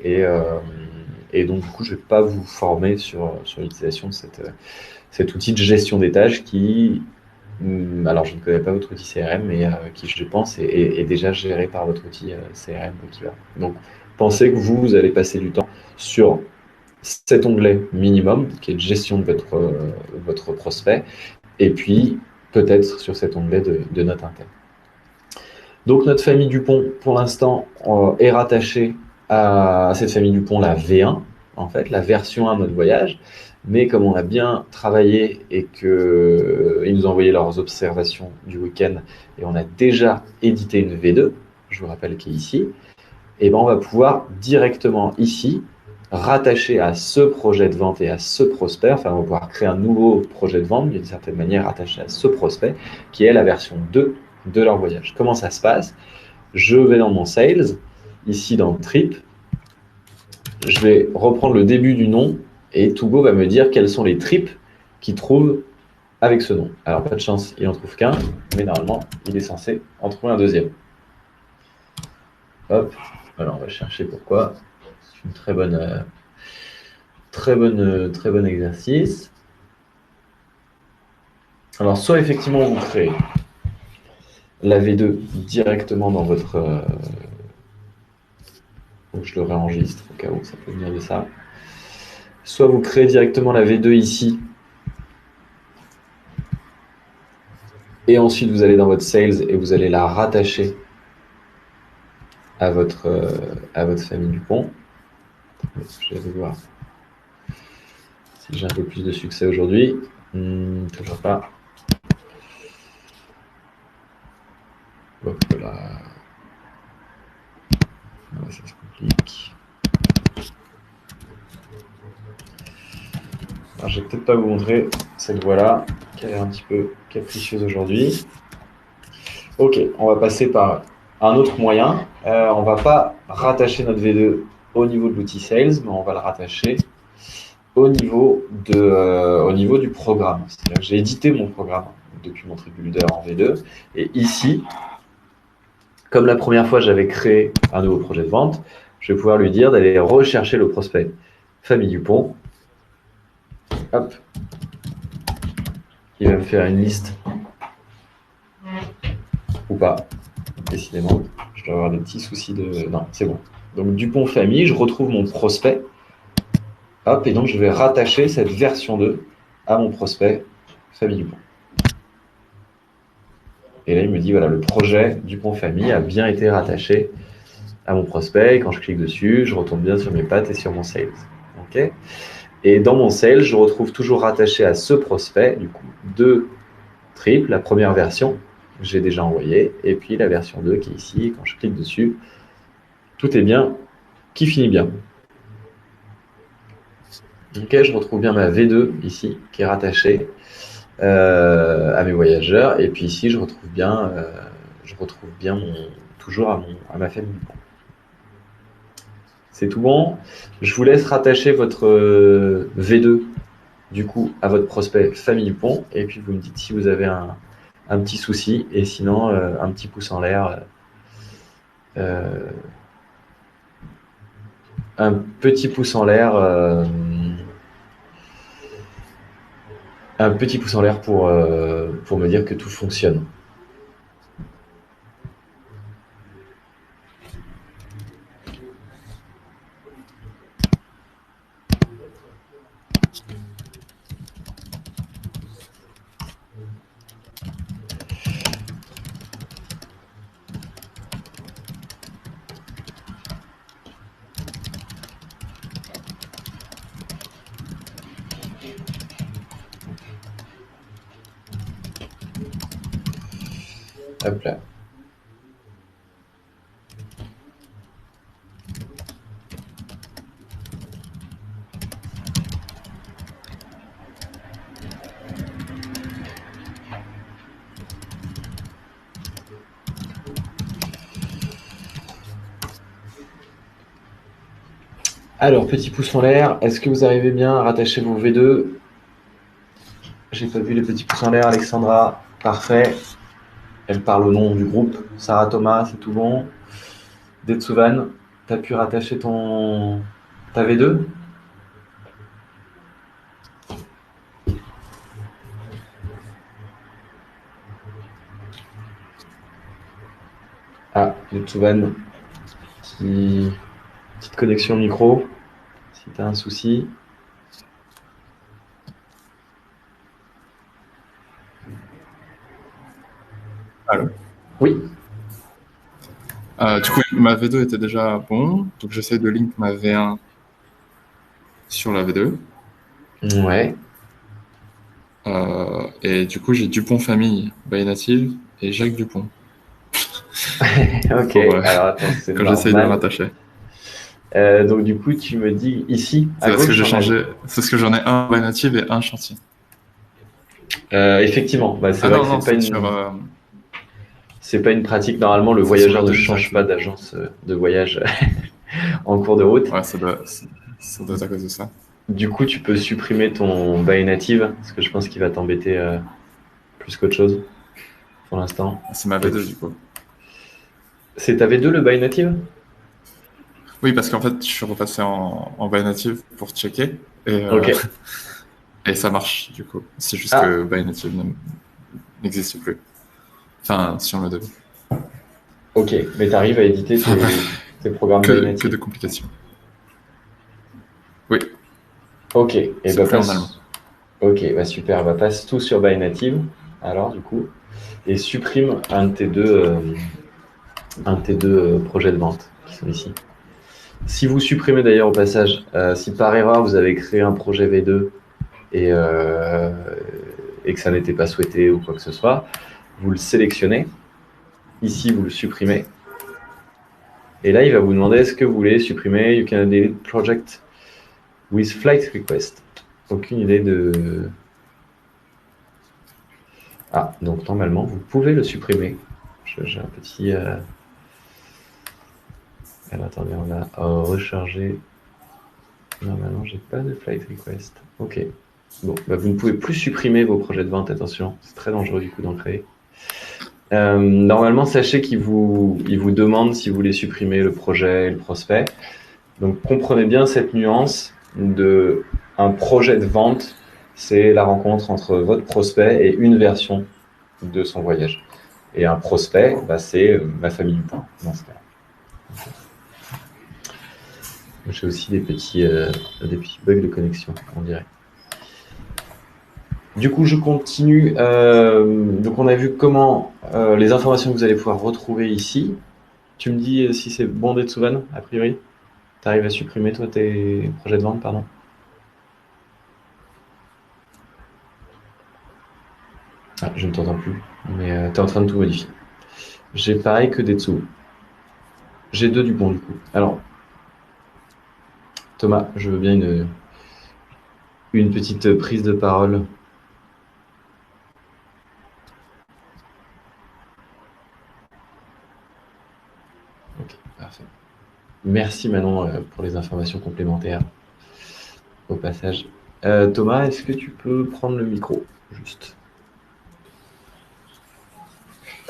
et donc, du coup, je ne vais pas vous former sur l'utilisation de cet outil de gestion des tâches qui, alors je ne connais pas votre outil CRM, mais qui, je pense, est déjà géré par votre outil CRM. Donc, pensez que vous allez passer du temps sur cet onglet minimum, qui est de gestion de votre prospect, et puis peut-être sur cet onglet de notes internes. Donc notre famille Dupont, pour l'instant, est rattachée à cette famille Dupont, la V1, en fait, la version 1 de notre voyage. Mais comme on a bien travaillé et qu'ils nous ont envoyé leurs observations du week-end, et on a déjà édité une V2, je vous rappelle qui est ici, et ben on va pouvoir directement ici rattacher à ce projet de vente et à ce prospect, enfin on va pouvoir créer un nouveau projet de vente d'une certaine manière rattaché à ce prospect qui est la version 2 de leur voyage. Comment ça se passe? Je vais dans mon sales, ici dans trip, je vais reprendre le début du nom et Togo va me dire quels sont les trips qu'il trouve avec ce nom. Alors pas de chance, il n'en trouve qu'un, mais normalement il est censé en trouver un deuxième. Hop, alors on va chercher pourquoi. C'est une très bon exercice. Alors soit effectivement vous créez la V2 directement dans votre... je le réenregistre au cas où ça peut venir de ça. Soit vous créez directement la V2 ici. Et ensuite vous allez dans votre sales et vous allez la rattacher à votre famille Dupont. Je vais voir si j'ai un peu plus de succès aujourd'hui. Toujours pas. Hop là. Ça se complique. Alors, je vais peut-être pas vous montrer cette voie-là, qui a l'air un petit peu capricieuse aujourd'hui. Ok, on va passer par un autre moyen. On ne va pas rattacher notre V2 au niveau de l'outil Sales, mais on va le rattacher au niveau du programme. C'est-à-dire que j'ai édité mon programme depuis mon TripBuilder en V2. Et ici, comme la première fois j'avais créé un nouveau projet de vente, je vais pouvoir lui dire d'aller rechercher le prospect Famille Dupont. Hop. Il va me faire une liste. Ou pas. Décidément, je dois avoir des petits soucis de... Non, c'est bon. Donc Dupont Famille, je retrouve mon prospect. Hop, et donc je vais rattacher cette version 2 à mon prospect Famille Dupont. Et là, il me dit, voilà, le projet Dupont Famille a bien été rattaché à mon prospect. Et quand je clique dessus, je retombe bien sur mes pattes et sur mon sales. Okay. Et dans mon sales, je retrouve toujours rattaché à ce prospect, du coup, 2 triples, la première version que j'ai déjà envoyée, et puis la version 2 qui est ici. Et quand je clique dessus, tout est bien, qui finit bien. Ok, je retrouve bien ma V2 ici, qui est rattachée à mes voyageurs. Et puis ici, je retrouve bien toujours à ma famille. C'est tout bon. Je vous laisse rattacher votre V2 du coup à votre prospect Famille Dupont. Et puis vous me dites si vous avez un petit souci. Et sinon, un petit pouce en l'air. Un petit pouce en l'air. Un petit pouce en l'air pour me dire que tout fonctionne. Hop là. Alors, petit pouce en l'air, est-ce que vous arrivez bien à rattacher vos V2? J'ai pas vu les petits pouces en l'air, Alexandra. Parfait. Elle parle au nom du groupe. Sarah Thomas, c'est tout bon. Detsuvan, tu as pu rattacher ta V2? Ah, Detsuvan, petite connexion micro, si tu as un souci. Allô? Oui. Du coup, ma V2 était déjà bon, donc j'essaie de link ma V1 sur la V2. Ouais. Et du coup, j'ai Dupont famille by native et Jacques Dupont Ok. pour, Alors attends, c'est quand j'essaye de normal. rattacher. Donc du coup, tu me dis ici, C'est à parce que gauche, j'ai t'en as. changé, c'est parce que j'en ai un by native et un chantier. Effectivement, bah, c'est Ah vrai que non, non, c'est pas une pratique. Normalement, le c'est sur voyageur la ne 2 change pas directement. d'agence de voyage en cours de route. Ouais, ça doit être à cause de ça. Du coup, tu peux supprimer ton buy native, parce que je pense qu'il va t'embêter plus qu'autre chose pour l'instant. C'est ma V2 du coup. C'est ta V2 le buy native? Oui, parce qu'en fait, je suis repassé en by native pour checker et, Ok. et ça marche du coup. C'est juste Ah, que by native n'existe plus. Enfin, si on le devait. ok. Mais tu arrives à éditer Enfin bref, tes programmes buy que de native. complications. Oui, Ok. Et c'est bah plus en allemand. passe. Ok, bah super. Bah passe tout sur buy native. Alors du coup, et supprime un de tes deux projets de vente qui sont ici. Si vous supprimez d'ailleurs au passage, si par erreur vous avez créé un projet V2 et, euh, et que ça n'était pas souhaité ou quoi que ce soit, vous le sélectionnez. Ici, vous le supprimez. Et là, il va vous demander est-ce que vous voulez supprimer You can delete project with flight request. Aucune idée de. Ah, donc normalement, vous pouvez le supprimer. J'ai un petit. Alors, attendez, on va recharger. Normalement, j'ai pas de flight request. Ok. Bon, bah, vous ne pouvez plus supprimer vos projets de vente, attention, c'est très dangereux du coup d'en créer. Normalement, sachez il vous demande si vous voulez supprimer le projet et le prospect. Donc comprenez bien cette nuance de un projet de vente, c'est la rencontre entre votre prospect et une version de son voyage. Et un prospect, bah, c'est ma famille du point dans ce cas. J'ai aussi des petits bugs de connexion, on dirait. Du coup, je continue. Donc, on a vu comment les informations que vous allez pouvoir retrouver ici. Tu me dis si c'est bon d'être Souvan, a priori. Tu arrives à supprimer, toi, tes projets de vente, pardon. Ah, je ne t'entends plus, mais tu es en train de tout modifier. J'ai pareil que Detsu. J'ai deux du bon, du coup. Alors, Thomas, je veux bien une petite prise de parole. Ok, parfait. Merci Manon pour les informations complémentaires au passage. Thomas, est-ce que tu peux prendre le micro, juste?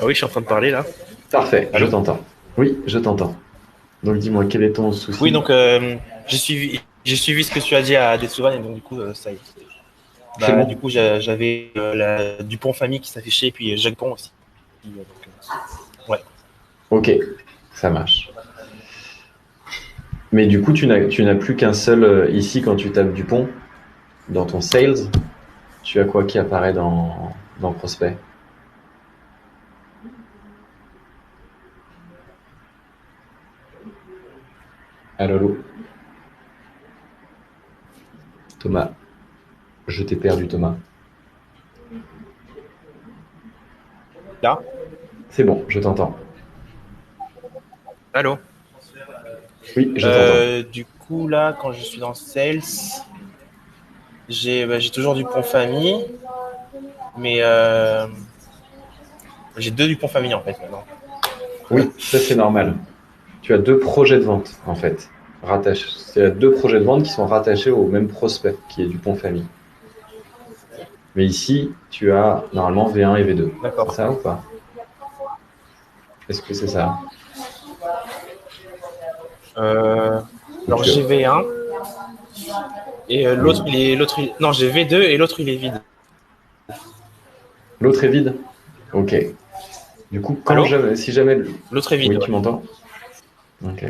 Ah oui, je suis en train de parler là. Parfait, je Allô? t'entends. Oui, je t'entends. Donc dis-moi, quel est ton souci? Oui, donc j'ai suivi ce que tu as dit à Detsuvan et donc du coup, ça y est. C'est Bah, bon. du coup, j'avais Dupont famille qui s'affichait et puis Jacques Pont aussi. Ouais. Ok, ça marche. Mais du coup, tu n'as plus qu'un seul ici quand tu tapes Dupont dans ton sales. Tu as quoi qui apparaît dans prospect? Allô, allô? Thomas, je t'ai perdu, Thomas. Là? C'est bon, je t'entends. Allô? Oui, je t'entends. Du coup, là, quand je suis dans Sales, j'ai toujours Dupont famille, mais j'ai deux Dupont famille en fait maintenant. Oui, ça c'est normal. Tu as deux projets de vente, en fait, rattachés. C'est deux projets de vente qui sont rattachés au même prospect, qui est Dupont famille. Mais ici, tu as normalement V1 et V2. C'est D'accord. ça ou pas? Est-ce que c'est ça? Alors j'ai V1 et non, j'ai V2 et l'autre il est vide. L'autre est vide? Ok. Du coup, Allô? si jamais... L'autre est vide. Oui, Ouais. tu m'entends? Ok.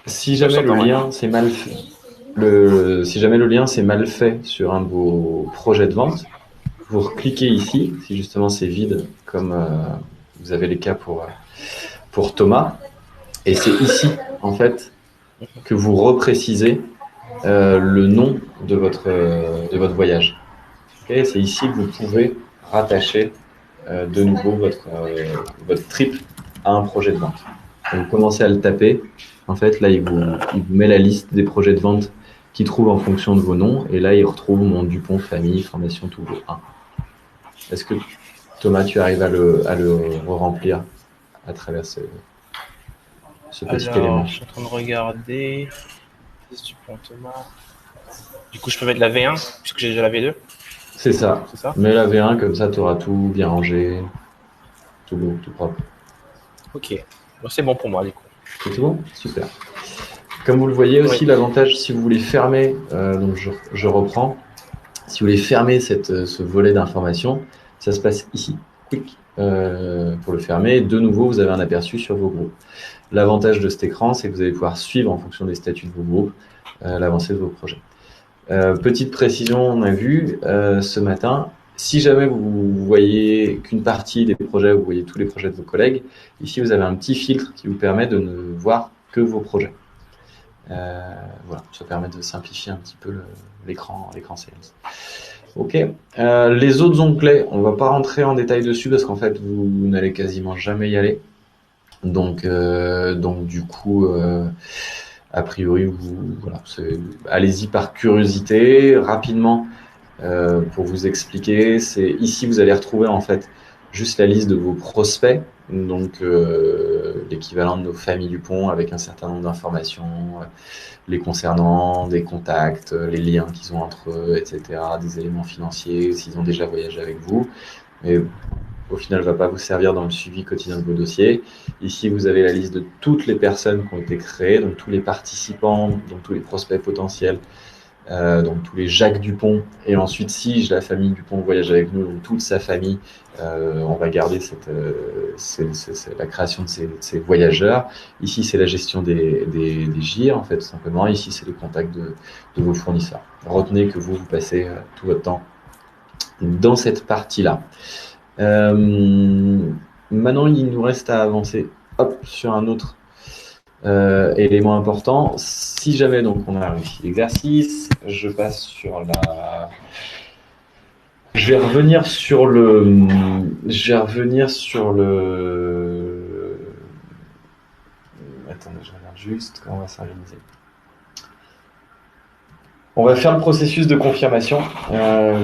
Si Ouais, je jamais le t'entends, ouais. lien c'est mal fait, si jamais le lien c'est mal fait sur un de vos projets de vente, vous recliquez ici, si justement c'est vide, comme vous avez les cas pour Thomas. Et c'est ici, en fait, que vous reprécisez le nom de votre voyage. Okay, c'est ici que vous pouvez rattacher de nouveau votre trip à un projet de vente. Donc, vous commencez à le taper. En fait, là, il vous met la liste des projets de vente qu'il trouve en fonction de vos noms. Et là, il retrouve mon Dupont, famille, formation, Toulouse 1. Est-ce que, Thomas, tu arrives à le remplir à travers ce petit élément? Je suis en train de regarder. Dupont Thomas. Du coup, je peux mettre la V1, puisque j'ai déjà la V2. C'est ça. C'est ça. Mets la V1, comme ça, tu auras tout bien rangé, tout beau, tout propre. Ok. Bon, c'est bon pour moi, du coup. C'est tout bon? Super. Comme vous le voyez aussi, l'avantage, si vous voulez fermer, donc je reprends, si vous voulez fermer ce volet d'information, ça se passe ici. Quick, pour le fermer. De nouveau, vous avez un aperçu sur vos groupes. L'avantage de cet écran, c'est que vous allez pouvoir suivre en fonction des statuts de vos groupes l'avancée de vos projets. Petite précision, on a vu ce matin, si jamais vous voyez qu'une partie des projets, vous voyez tous les projets de vos collègues, ici vous avez un petit filtre qui vous permet de ne voir que vos projets. Voilà, ça permet de simplifier un petit peu l'écran Sales. Ok. Les autres onglets, on ne va pas rentrer en détail dessus parce qu'en fait vous n'allez quasiment jamais y aller. Donc du coup, a priori, voilà, allez-y par curiosité, rapidement. Pour vous expliquer, c'est ici vous allez retrouver en fait juste la liste de vos prospects, donc l'équivalent de nos familles Dupont avec un certain nombre d'informations les concernant, des contacts, les liens qu'ils ont entre eux, etc., des éléments financiers, s'ils ont déjà voyagé avec vous. Mais au final, ne va pas vous servir dans le suivi quotidien de vos dossiers. Ici, vous avez la liste de toutes les personnes qui ont été créées, donc tous les participants, donc tous les prospects potentiels, donc tous les Jacques Dupont. Et ensuite, si la famille Dupont voyage avec nous, donc toute sa famille, on va garder la création de ces voyageurs. Ici, c'est la gestion des GIR, en fait, tout simplement. Ici, c'est les contacts de vos fournisseurs. Retenez que vous passez tout votre temps dans cette partie-là. Maintenant, il nous reste à avancer sur un autre élément important. Si jamais donc on a réussi l'exercice, je passe sur la. Je vais revenir sur le. Attendez, je regarde juste comment on va s'organiser. On va faire le processus de confirmation,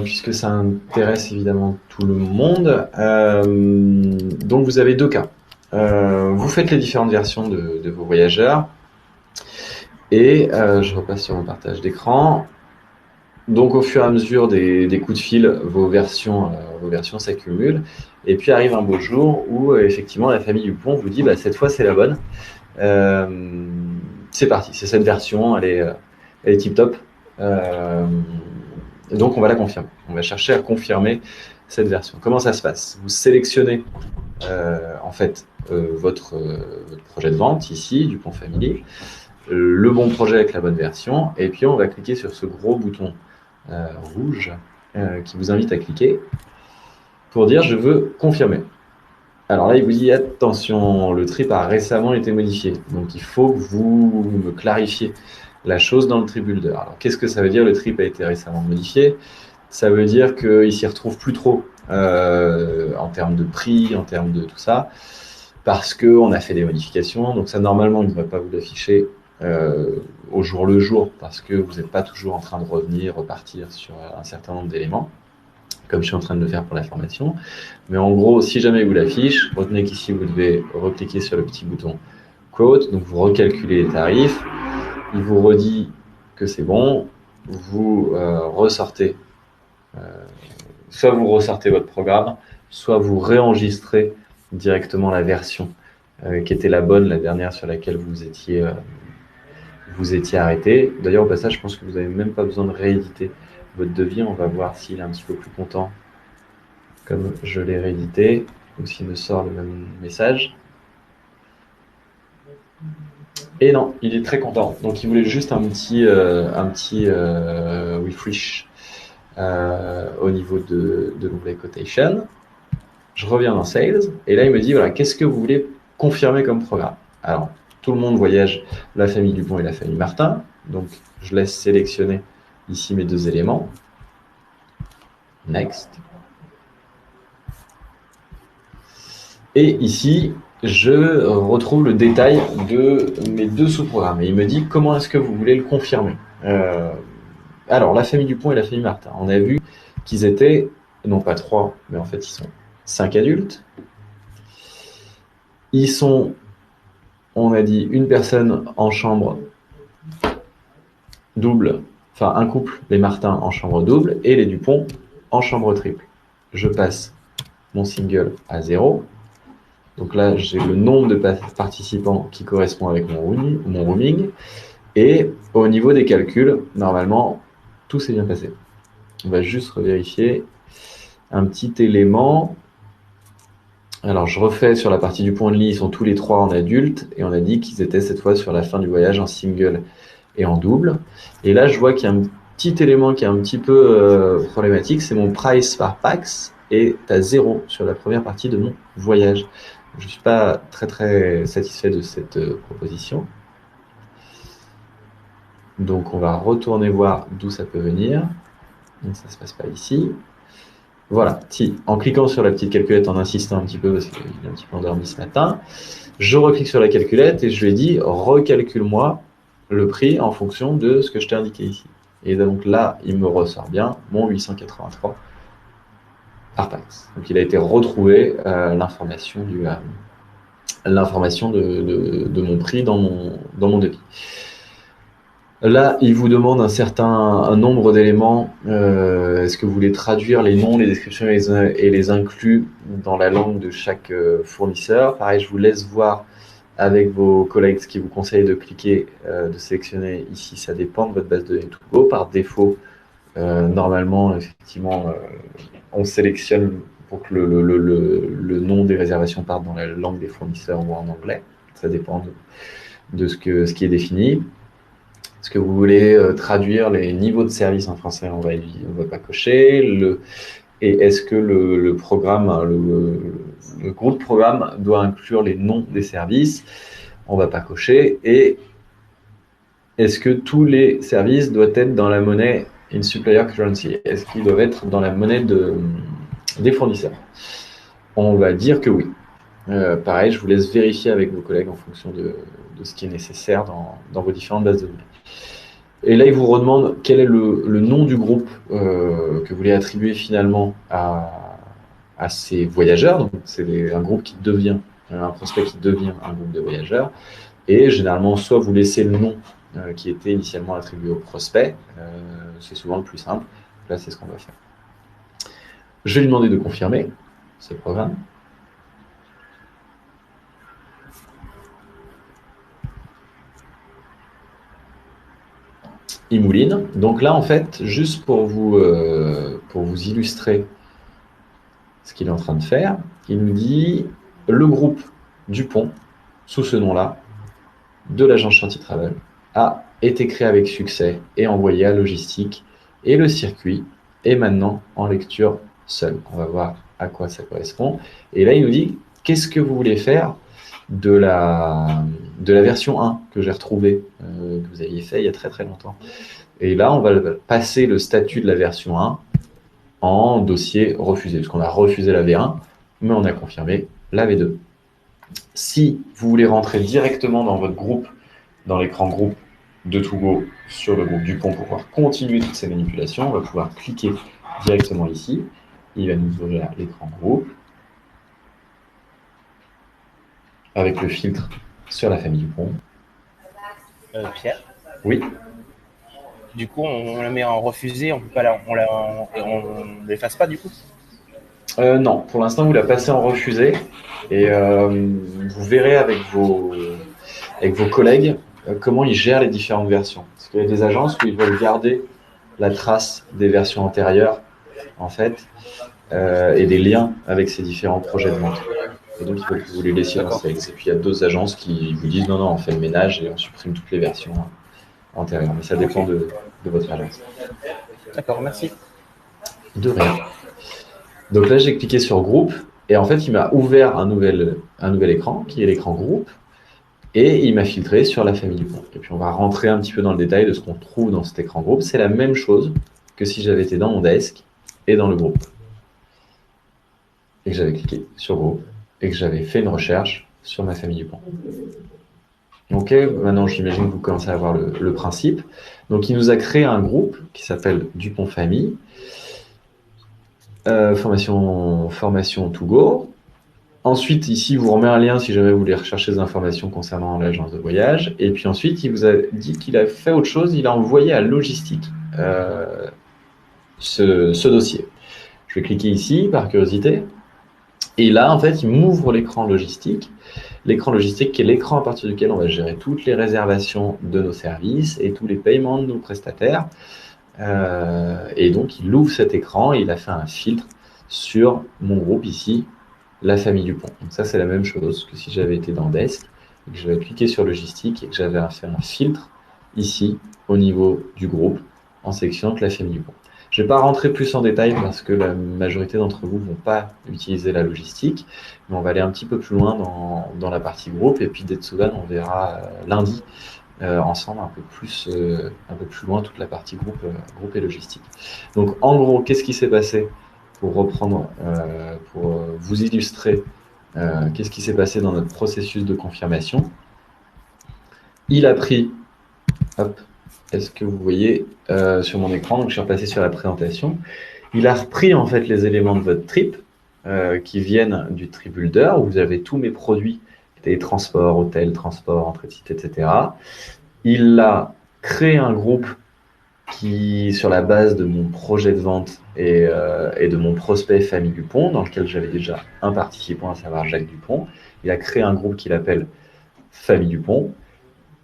puisque ça intéresse évidemment tout le monde. Donc vous avez deux cas. Vous faites les différentes versions de vos voyageurs. Et je repasse sur mon partage d'écran. Donc au fur et à mesure des coups de fil, vos versions s'accumulent. Et puis arrive un beau jour où effectivement la famille Dupont vous dit cette fois c'est la bonne. C'est parti, c'est cette version, elle est tip top. Donc on va la confirmer. On va chercher à confirmer cette version. Comment ça se passe? Vous sélectionnez en fait votre projet de vente ici, Dupont Family, le bon projet avec la bonne version, et puis on va cliquer sur ce gros bouton rouge qui vous invite à cliquer pour dire je veux confirmer. Alors là, il vous dit attention, le trip a récemment été modifié, donc il faut que vous me clarifiez la chose dans le trip builder. Alors qu'est-ce que ça veut dire, le trip a été récemment modifié? Ça veut dire qu'il s'y retrouve plus trop en termes de prix, en termes de tout ça, parce qu'on a fait des modifications. Donc ça, normalement, il ne devrait pas vous l'afficher au jour le jour, parce que vous n'êtes pas toujours en train de repartir sur un certain nombre d'éléments, comme je suis en train de le faire pour la formation. Mais en gros, si jamais il vous l'affiche, retenez qu'ici, vous devez recliquer sur le petit bouton Quote, donc vous recalculez les tarifs, il vous redit que c'est bon, vous ressortez, soit vous ressortez votre programme, soit vous réenregistrez directement la version qui était la bonne, la dernière sur laquelle vous étiez arrêté. D'ailleurs, au passage, je pense que vous n'avez même pas besoin de rééditer votre devis. On va voir s'il est un petit peu plus content comme je l'ai réédité ou s'il me sort le même message. Et non, il est très content. Donc, il voulait juste un petit refresh au niveau de l'onglet Quotation. Je reviens dans Sales, et là, il me dit, voilà, qu'est-ce que vous voulez confirmer comme programme? Alors, tout le monde voyage la famille Dupont et la famille Martin, donc je laisse sélectionner ici mes 2 éléments. Next. Et ici, je retrouve le détail de mes 2 sous-programmes, et il me dit, comment est-ce que vous voulez le confirmer? Alors, la famille Dupont et la famille Martin, on a vu qu'ils étaient, non pas 3, mais en fait, ils sont 5 adultes. Ils sont, on a dit, une personne en chambre double, enfin un couple, les Martin en chambre double, et les Dupont en chambre triple. Je passe mon single à 0. Donc là, j'ai le nombre de participants qui correspond avec mon rooming. Et au niveau des calculs, normalement, tout s'est bien passé. On va juste revérifier un petit élément. Alors, je refais sur la partie du point de lit, ils sont tous les 3 en adultes, et on a dit qu'ils étaient cette fois sur la fin du voyage en single et en double. Et là, je vois qu'il y a un petit élément qui est un petit peu problématique, c'est mon price par pax est à 0 sur la première partie de mon voyage. Je ne suis pas très satisfait de cette proposition. Donc, on va retourner voir d'où ça peut venir. Donc, ça ne se passe pas ici. Voilà, si, en cliquant sur la petite calculette, en insistant un petit peu, parce qu'il est un petit peu endormi ce matin, je reclique sur la calculette et je lui ai dit, recalcule-moi le prix en fonction de ce que je t'ai indiqué ici. Et donc là, il me ressort bien mon 883 par pax. Donc il a été retrouvé l'information de mon prix dans mon devis. Là, il vous demande un nombre d'éléments. Est-ce que vous voulez traduire les noms, les descriptions et les inclus dans la langue de chaque fournisseur? Pareil, je vous laisse voir avec vos collègues ce qui vous conseille de cliquer, de sélectionner ici. Ça dépend de votre base de données Togo. Par défaut, normalement, effectivement, on sélectionne pour que le nom des réservations parte dans la langue des fournisseurs ou en anglais. Ça dépend de ce qui est défini. Est-ce que vous voulez traduire les niveaux de service en français? On va pas cocher. Et est-ce que le programme, le groupe programme doit inclure les noms des services? On va pas cocher. Et est-ce que tous les services doivent être dans la monnaie in supplier currency? Est-ce qu'ils doivent être dans la monnaie des fournisseurs? On va dire que oui. Pareil, je vous laisse vérifier avec vos collègues en fonction de ce qui est nécessaire dans vos différentes bases de données. Et là, il vous redemande quel est le nom du groupe que vous voulez attribuer finalement à ces voyageurs. Donc, c'est un groupe qui devient, un prospect qui devient un groupe de voyageurs. Et généralement, soit vous laissez le nom qui était initialement attribué au prospect. C'est souvent le plus simple. Là, c'est ce qu'on va faire. Je vais lui demander de confirmer ce programme. Il mouline. Donc là, en fait, juste pour vous illustrer ce qu'il est en train de faire, il nous dit le groupe Dupont, sous ce nom-là, de l'agence Chantier Travel, a été créé avec succès et envoyé à Logistique, et le circuit est maintenant en lecture seule. On va voir à quoi ça correspond. Et là, il nous dit qu'est-ce que vous voulez faire de la version 1 que j'ai retrouvée, que vous aviez fait il y a très longtemps. Et là, on va passer le statut de la version 1 en dossier refusé, parce qu'on a refusé la V1, mais on a confirmé la V2. Si vous voulez rentrer directement dans votre groupe, dans l'écran groupe de Togo, sur le groupe Dupont pour pouvoir continuer toutes ces manipulations, on va pouvoir cliquer directement ici. Il va nous ouvrir l'écran groupe avec le filtre sur la famille Dupont. Pierre? Oui. Du coup, on la met en refusé, on peut pas on l'efface pas du coup? Non, pour l'instant, vous la passez en refusé et vous verrez avec vos collègues comment ils gèrent les différentes versions. Parce qu'il y a des agences où ils veulent garder la trace des versions antérieures, en fait, et des liens avec ces différents projets de vente. Et donc, il faut que vous les laissiez dans Sales. Et puis, il y a d'autres agences qui vous disent non, on fait le ménage et on supprime toutes les versions antérieures. Mais ça dépend de votre agence. D'accord, merci. De rien. Donc là, j'ai cliqué sur groupe et en fait, il m'a ouvert un nouvel écran qui est l'écran groupe et il m'a filtré sur la famille du pont. Et puis, on va rentrer un petit peu dans le détail de ce qu'on trouve dans cet écran groupe. C'est la même chose que si j'avais été dans mon desk et dans le groupe. Et que j'avais cliqué sur groupe et que j'avais fait une recherche sur ma famille du pont. Ok, maintenant j'imagine que vous commencez à voir le principe. Donc il nous a créé un groupe qui s'appelle Dupont Famille, formation to go. Ensuite, ici, il vous remet un lien si jamais vous voulez rechercher des informations concernant l'agence de voyage. Et puis ensuite, il vous a dit qu'il a fait autre chose, il a envoyé à Logistique ce dossier. Je vais cliquer ici par curiosité. Et là, en fait, il m'ouvre l'écran logistique. L'écran logistique qui est l'écran à partir duquel on va gérer toutes les réservations de nos services et tous les paiements de nos prestataires. Et donc, il ouvre cet écran et il a fait un filtre sur mon groupe ici, la famille Dupont. Donc ça, c'est la même chose que si j'avais été dans Desk et que j'avais cliqué sur logistique et que j'avais fait un filtre ici au niveau du groupe en sélectionnant que la famille Dupont. Je ne vais pas rentrer plus en détail parce que la majorité d'entre vous ne vont pas utiliser la logistique, mais on va aller un petit peu plus loin dans la partie groupe et puis Detsugan, on verra lundi ensemble un peu plus loin toute la partie groupe et logistique. Donc en gros, qu'est-ce qui s'est passé pour reprendre, pour vous illustrer qu'est-ce qui s'est passé dans notre processus de confirmation. Il a pris, hop, est-ce que vous voyez sur mon écran, donc je suis repassé sur la présentation, il a repris en fait les éléments de votre trip qui viennent du Trip Builder où vous avez tous mes produits, des transports, hôtels, transports, entrée de site, etc. Il a créé un groupe qui, sur la base de mon projet de vente et de mon prospect Famille Dupont, dans lequel j'avais déjà un participant, à savoir Jacques Dupont, il a créé un groupe qu'il appelle Famille Dupont,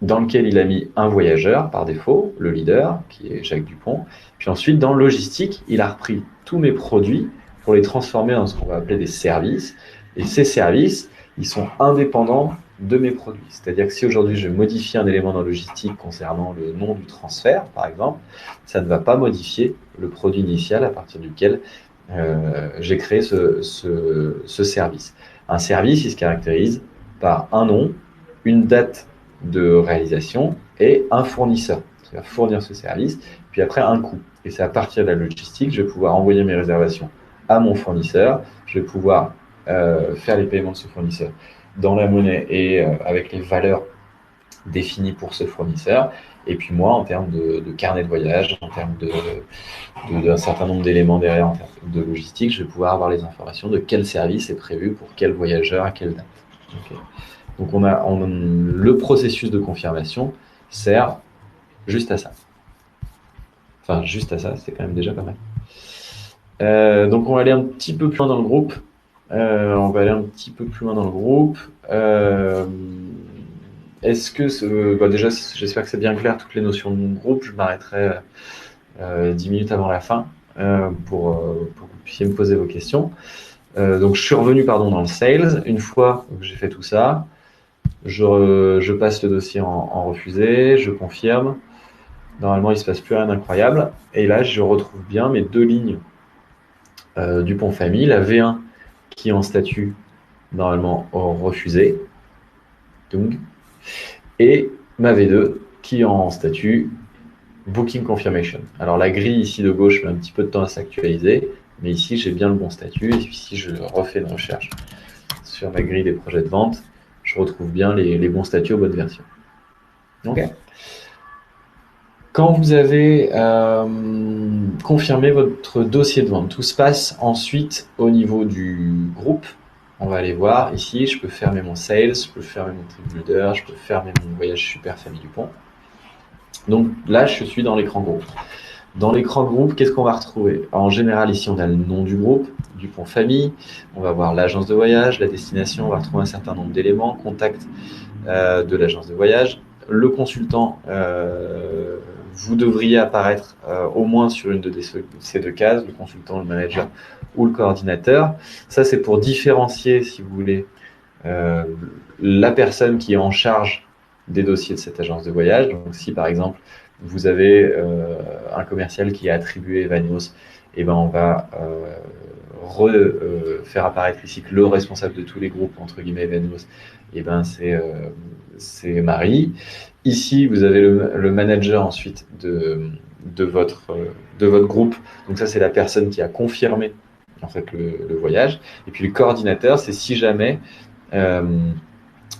dans lequel il a mis un voyageur par défaut, le leader, qui est Jacques Dupont. Puis ensuite, dans logistique, il a repris tous mes produits pour les transformer dans ce qu'on va appeler des services. Et ces services, ils sont indépendants de mes produits. C'est-à-dire que si aujourd'hui je modifie un élément dans logistique concernant le nom du transfert, par exemple, ça ne va pas modifier le produit initial à partir duquel j'ai créé ce service. Un service, il se caractérise par un nom, une date de réalisation et un fournisseur qui va fournir ce service, puis après un coût. Et c'est à partir de la logistique, je vais pouvoir envoyer mes réservations à mon fournisseur, je vais pouvoir faire les paiements de ce fournisseur dans la monnaie et avec les valeurs définies pour ce fournisseur. Et puis moi, en termes de carnet de voyage, en termes d'un certain nombre d'éléments derrière, en termes de logistique, je vais pouvoir avoir les informations de quel service est prévu pour quel voyageur à quelle date. Okay. Donc le processus de confirmation sert juste à ça. Enfin, juste à ça, c'est quand même déjà pas mal. Donc on va aller un petit peu plus loin dans le groupe. Est-ce que, déjà, j'espère que c'est bien clair toutes les notions de mon groupe. Je m'arrêterai 10 minutes avant la fin pour que vous puissiez me poser vos questions. Donc je suis revenu dans le sales. Une fois que j'ai fait tout ça, je passe le dossier en refusé, je confirme. Normalement, il ne se passe plus rien d'incroyable. Et là, je retrouve bien mes deux lignes Dupont Famille, la V1 qui est en statut normalement refusé, donc, et ma V2 qui est en statut Booking Confirmation. Alors la grille ici de gauche met un petit peu de temps à s'actualiser, mais ici j'ai bien le bon statut, et si je refais une recherche sur ma grille des projets de vente, je retrouve bien les bons statuts aux bonnes versions. Ok. Quand vous avez confirmé votre dossier de vente, tout se passe ensuite au niveau du groupe. On va aller voir ici, je peux fermer mon sales, je peux fermer mon trip builder, je peux fermer mon voyage super Famille Dupont. Donc là, je suis dans l'écran groupe. Dans l'écran groupe, qu'est-ce qu'on va retrouver? En général, ici, on a le nom du groupe, Dupont Famille. On va voir l'agence de voyage, la destination. On va retrouver un certain nombre d'éléments, contact de l'agence de voyage. Le consultant, vous devriez apparaître au moins sur une de ces deux cases, le consultant, le manager ou le coordinateur. Ça, c'est pour différencier, si vous voulez, la personne qui est en charge des dossiers de cette agence de voyage. Donc, si par exemple, vous avez un commercial qui a attribué Evanios et ben on va faire apparaître ici que le responsable de tous les groupes, entre guillemets, Venus, et ben c'est Marie. Ici, vous avez le manager ensuite de votre groupe. Donc ça, c'est la personne qui a confirmé en fait le voyage. Et puis le coordinateur, c'est si jamais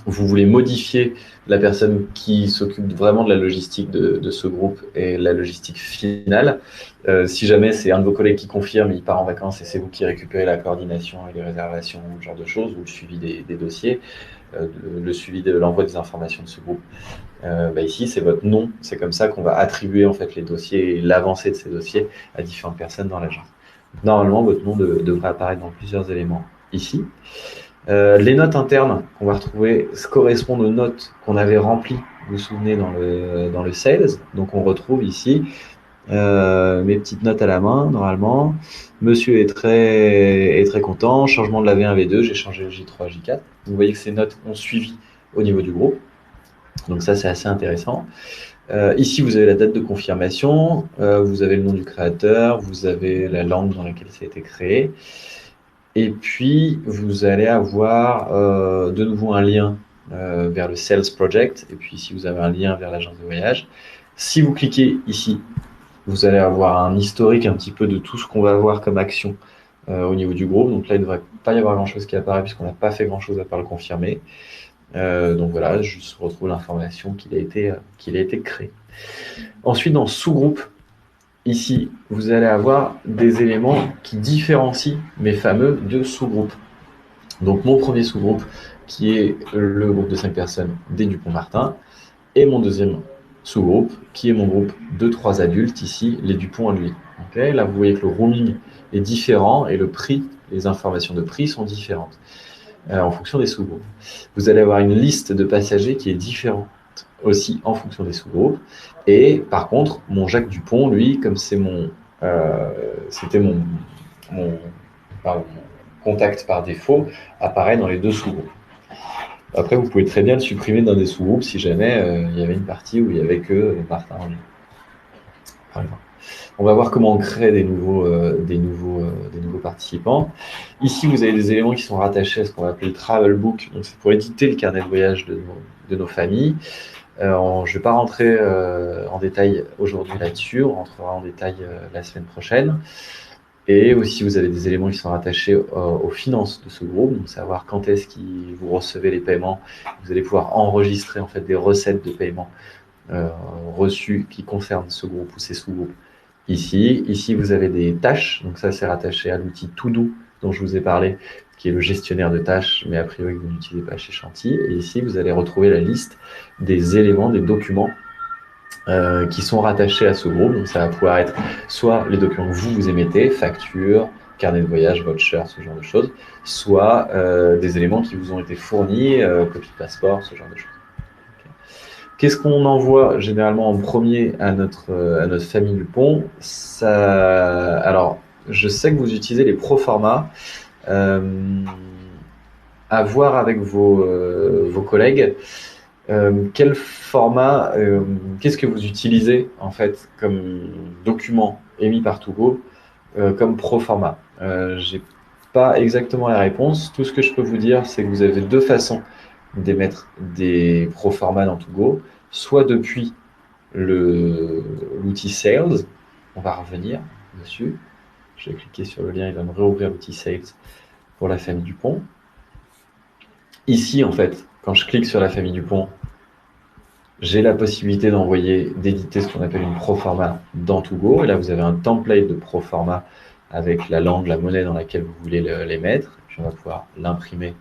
vous voulez modifier la personne qui s'occupe vraiment de la logistique de ce groupe et la logistique finale. Si jamais c'est un de vos collègues qui confirme, il part en vacances et c'est vous qui récupérez la coordination et les réservations, ce genre de choses, ou le suivi des dossiers, le suivi de l'envoi des informations de ce groupe. Ici, c'est votre nom. C'est comme ça qu'on va attribuer en fait les dossiers et l'avancée de ces dossiers à différentes personnes dans l'agence. Normalement, votre nom devrait apparaître dans plusieurs éléments ici. Les notes internes qu'on va retrouver correspondent aux notes qu'on avait remplies, vous vous souvenez, dans le sales. Donc, on retrouve ici mes petites notes à la main, normalement. Monsieur est très content. Changement de la V1, V2, j'ai changé le J3, J4. Vous voyez que ces notes ont suivi au niveau du groupe. Donc ça, c'est assez intéressant. Ici, vous avez la date de confirmation, vous avez le nom du créateur, vous avez la langue dans laquelle ça a été créé. Et puis, vous allez avoir de nouveau un lien vers le Sales Project. Et puis ici, vous avez un lien vers l'agence de voyage. Si vous cliquez ici, vous allez avoir un historique un petit peu de tout ce qu'on va avoir comme action au niveau du groupe. Donc là, il ne devrait pas y avoir grand-chose qui apparaît puisqu'on n'a pas fait grand-chose à part le confirmer. Donc voilà, je retrouve l'information qu'il a été créé. Ensuite, dans sous-groupe, ici, vous allez avoir des éléments qui différencient mes fameux deux sous-groupes. Donc mon premier sous-groupe, qui est le groupe de 5 personnes des Dupont-Martin, et mon deuxième sous-groupe, qui est mon groupe de 3 adultes, ici, les Dupont-Andely. Okay, là, vous voyez que le roaming est différent et le prix, les informations de prix sont différentes. En fonction des sous-groupes. Vous allez avoir une liste de passagers qui est différente aussi en fonction des sous-groupes. Et par contre, mon Jacques Dupont, lui, comme c'était mon contact par défaut, apparaît dans les deux sous-groupes. Après, vous pouvez très bien le supprimer dans des sous-groupes si jamais il y avait une partie où il n'y avait que Martin. Par exemple. On va voir comment on crée des nouveaux participants. Ici, vous avez des éléments qui sont rattachés à ce qu'on va appeler le travel book. Donc, c'est pour éditer le carnet de voyage de nos familles. Je ne vais pas rentrer en détail aujourd'hui là-dessus. On rentrera en détail la semaine prochaine. Et aussi, vous avez des éléments qui sont rattachés aux finances de ce groupe. Donc, savoir quand est-ce que vous recevez les paiements. Vous allez pouvoir enregistrer en fait des recettes de paiement reçues qui concernent ce groupe ou ces sous-groupes. Ici, vous avez des tâches, donc ça c'est rattaché à l'outil To-Do dont je vous ai parlé, qui est le gestionnaire de tâches, mais a priori vous n'utilisez pas chez Chantilly. Et ici, vous allez retrouver la liste des éléments, des documents qui sont rattachés à ce groupe. Donc ça va pouvoir être soit les documents que vous émettez, factures, carnet de voyage, voucher, ce genre de choses, soit des éléments qui vous ont été fournis, copie de passeport, ce genre de choses. Qu'est-ce qu'on envoie généralement en premier à notre famille Dupont? Alors, je sais que vous utilisez les proformas. À voir avec vos collègues. Quel format, qu'est-ce que vous utilisez en fait comme document émis par Togo comme proforma? J'ai pas exactement la réponse. Tout ce que je peux vous dire, c'est que vous avez deux façons d'émettre des proformas dans Togo, soit depuis l'outil Sales, on va revenir dessus, je vais cliquer sur le lien, il va me réouvrir l'outil Sales pour la famille Dupont. Ici, en fait, quand je clique sur la famille Dupont, j'ai la possibilité d'éditer ce qu'on appelle une proforma dans Togo, et là vous avez un template de proforma avec la langue, la monnaie dans laquelle vous voulez les mettre, puis on va pouvoir l'imprimer.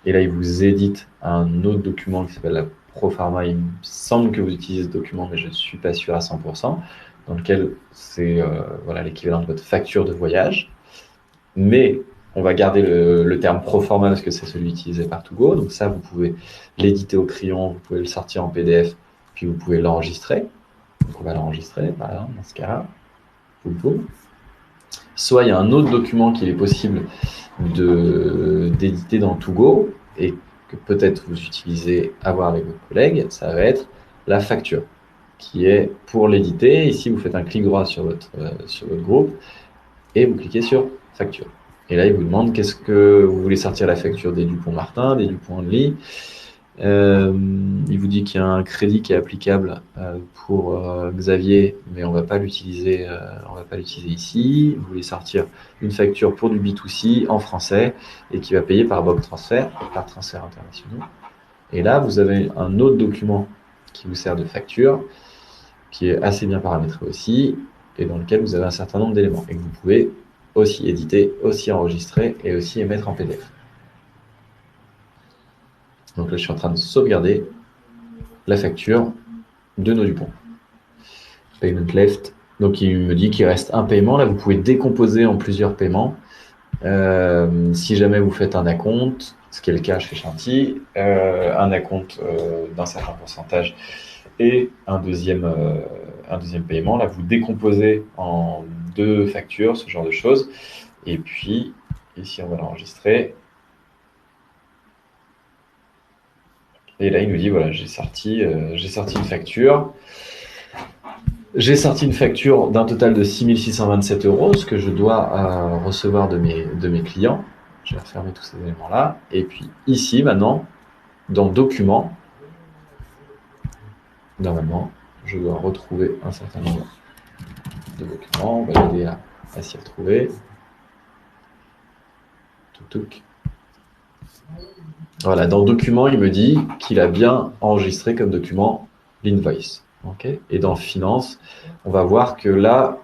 Et là, il vous édite un autre document qui s'appelle la proforma. Il me semble que vous utilisez ce document, mais je ne suis pas sûr à 100%, dans lequel c'est l'équivalent de votre facture de voyage. Mais on va garder le terme proforma parce que c'est celui utilisé par Togo. Donc ça, vous pouvez l'éditer au crayon, vous pouvez le sortir en PDF, puis vous pouvez l'enregistrer. Donc on va l'enregistrer, par exemple, dans ce cas-là. Soit il y a un autre document qu'il est possible d'éditer dans Togo et que peut-être vous utilisez à voir avec vos collègues, ça va être la facture qui est pour l'éditer. Ici, vous faites un clic droit sur votre groupe et vous cliquez sur facture. Et là, il vous demande qu'est-ce que vous voulez sortir la facture des Dupont-Martin, des Dupont-Only. Il vous dit qu'il y a un crédit qui est applicable pour Xavier, mais on va pas l'utiliser ici. Vous voulez sortir une facture pour du B2C en français et qui va payer par Bob Transfer, par transfert international. Et là, vous avez un autre document qui vous sert de facture, qui est assez bien paramétré aussi, et dans lequel vous avez un certain nombre d'éléments, et que vous pouvez aussi éditer, aussi enregistrer, et aussi émettre en PDF. Donc là, je suis en train de sauvegarder la facture de nos Dupont. Payment left. Donc, il me dit qu'il reste un paiement. Là, vous pouvez décomposer en plusieurs paiements. Si jamais vous faites un acompte, ce qui est le cas chez Chanty, un acompte d'un certain pourcentage et un deuxième paiement. Là, vous décomposez en 2 factures, ce genre de choses. Et puis, ici, on va l'enregistrer. Et là, il nous dit, voilà, j'ai sorti une facture. J'ai sorti une facture d'un total de 6 627 €, ce que je dois recevoir de mes clients. Je vais refermer tous ces éléments-là. Et puis ici, maintenant, dans Documents, normalement, je dois retrouver un certain nombre de documents. On va aider à s'y retrouver. Touc. Voilà, dans Documents, il me dit qu'il a bien enregistré comme document l'invoice. Okay. Et dans Finance, on va voir que là,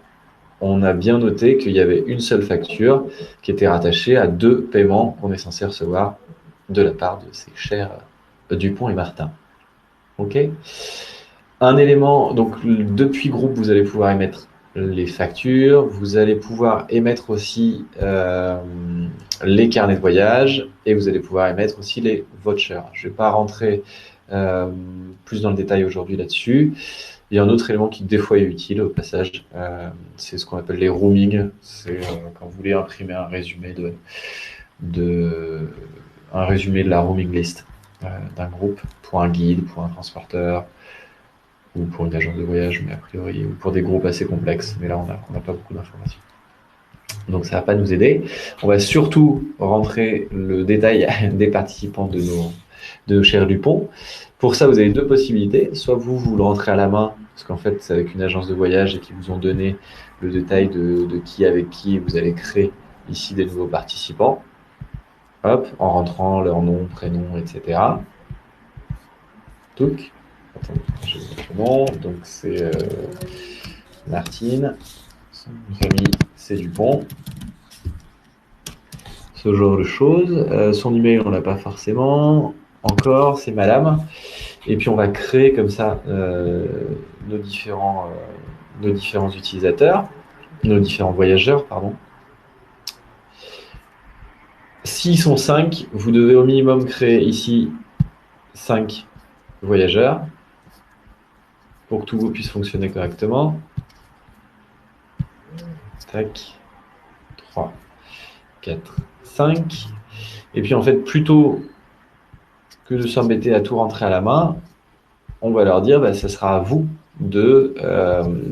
on a bien noté qu'il y avait une seule facture qui était rattachée à 2 paiements qu'on est censé recevoir de la part de ces chers Dupont et Martin. Ok. Un élément, donc depuis groupe, vous allez pouvoir émettre les factures, vous allez pouvoir émettre aussi les carnets de voyage et vous allez pouvoir émettre aussi les vouchers. Je ne vais pas rentrer plus dans le détail aujourd'hui là-dessus. Il y a un autre élément qui des fois est utile au passage, c'est ce qu'on appelle les rooming. C'est quand vous voulez imprimer un résumé de la rooming list d'un groupe pour un guide, pour un transporteur ou pour une agence de voyage, mais a priori, ou pour des groupes assez complexes. Mais là, on n'a pas beaucoup d'informations. Donc ça ne va pas nous aider. On va surtout rentrer le détail des participants de nos chers Dupont. Pour ça, vous avez 2 possibilités. Soit vous le rentrez à la main, parce qu'en fait, c'est avec une agence de voyage et qui vous ont donné le détail de qui avec qui vous allez créer ici des nouveaux participants. Hop, en rentrant leur nom, prénom, etc. Touc. Attends, j'ai votre nom. Donc c'est Martine. Son famille, c'est Dupont. Ce genre de choses. Son email, on l'a pas forcément. Encore, c'est madame. Et puis on va créer comme ça nos différents utilisateurs, nos différents voyageurs, pardon. S'ils sont 5, vous devez au minimum créer ici 5 voyageurs pour que tout puisse fonctionner correctement. Tac, 3, 4, 5. Et puis en fait, plutôt que de s'embêter à tout rentrer à la main, on va leur dire, ce sera à vous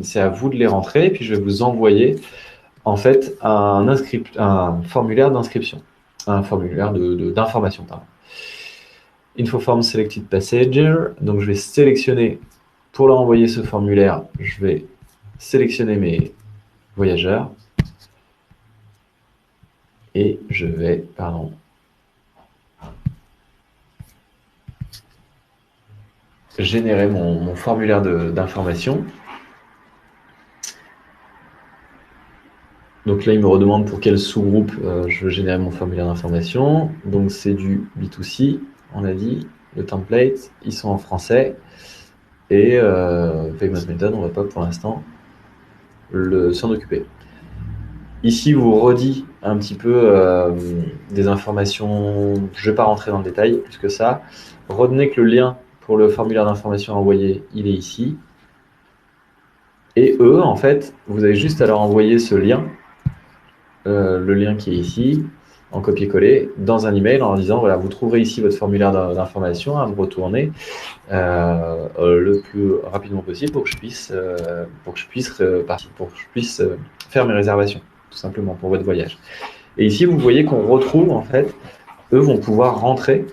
c'est à vous de les rentrer. Et puis je vais vous envoyer en fait un formulaire d'inscription, un formulaire d'information. Infoform selected passenger. Donc je vais sélectionner, pour leur envoyer ce formulaire, je vais sélectionner mes voyageurs et je vais, générer mon formulaire d'information. Donc là, il me redemande pour quel sous-groupe je veux générer mon formulaire d'information. Donc c'est du B2C, on a dit, le template, ils sont en français. Et Payment Method, on ne va pas pour l'instant s'en occuper. Ici, vous redit un petit peu des informations, je ne vais pas rentrer dans le détail plus que ça. Retenez que le lien pour le formulaire d'information envoyé, il est ici. Et eux, en fait, vous avez juste à leur envoyer ce lien, le lien qui est ici, en copier-coller, dans un email en leur disant, voilà, vous trouverez ici votre formulaire d'information à me retourner le plus rapidement possible pour que je puisse faire mes réservations, tout simplement pour votre voyage. Et ici, vous voyez qu'on retrouve, en fait, eux vont pouvoir rentrer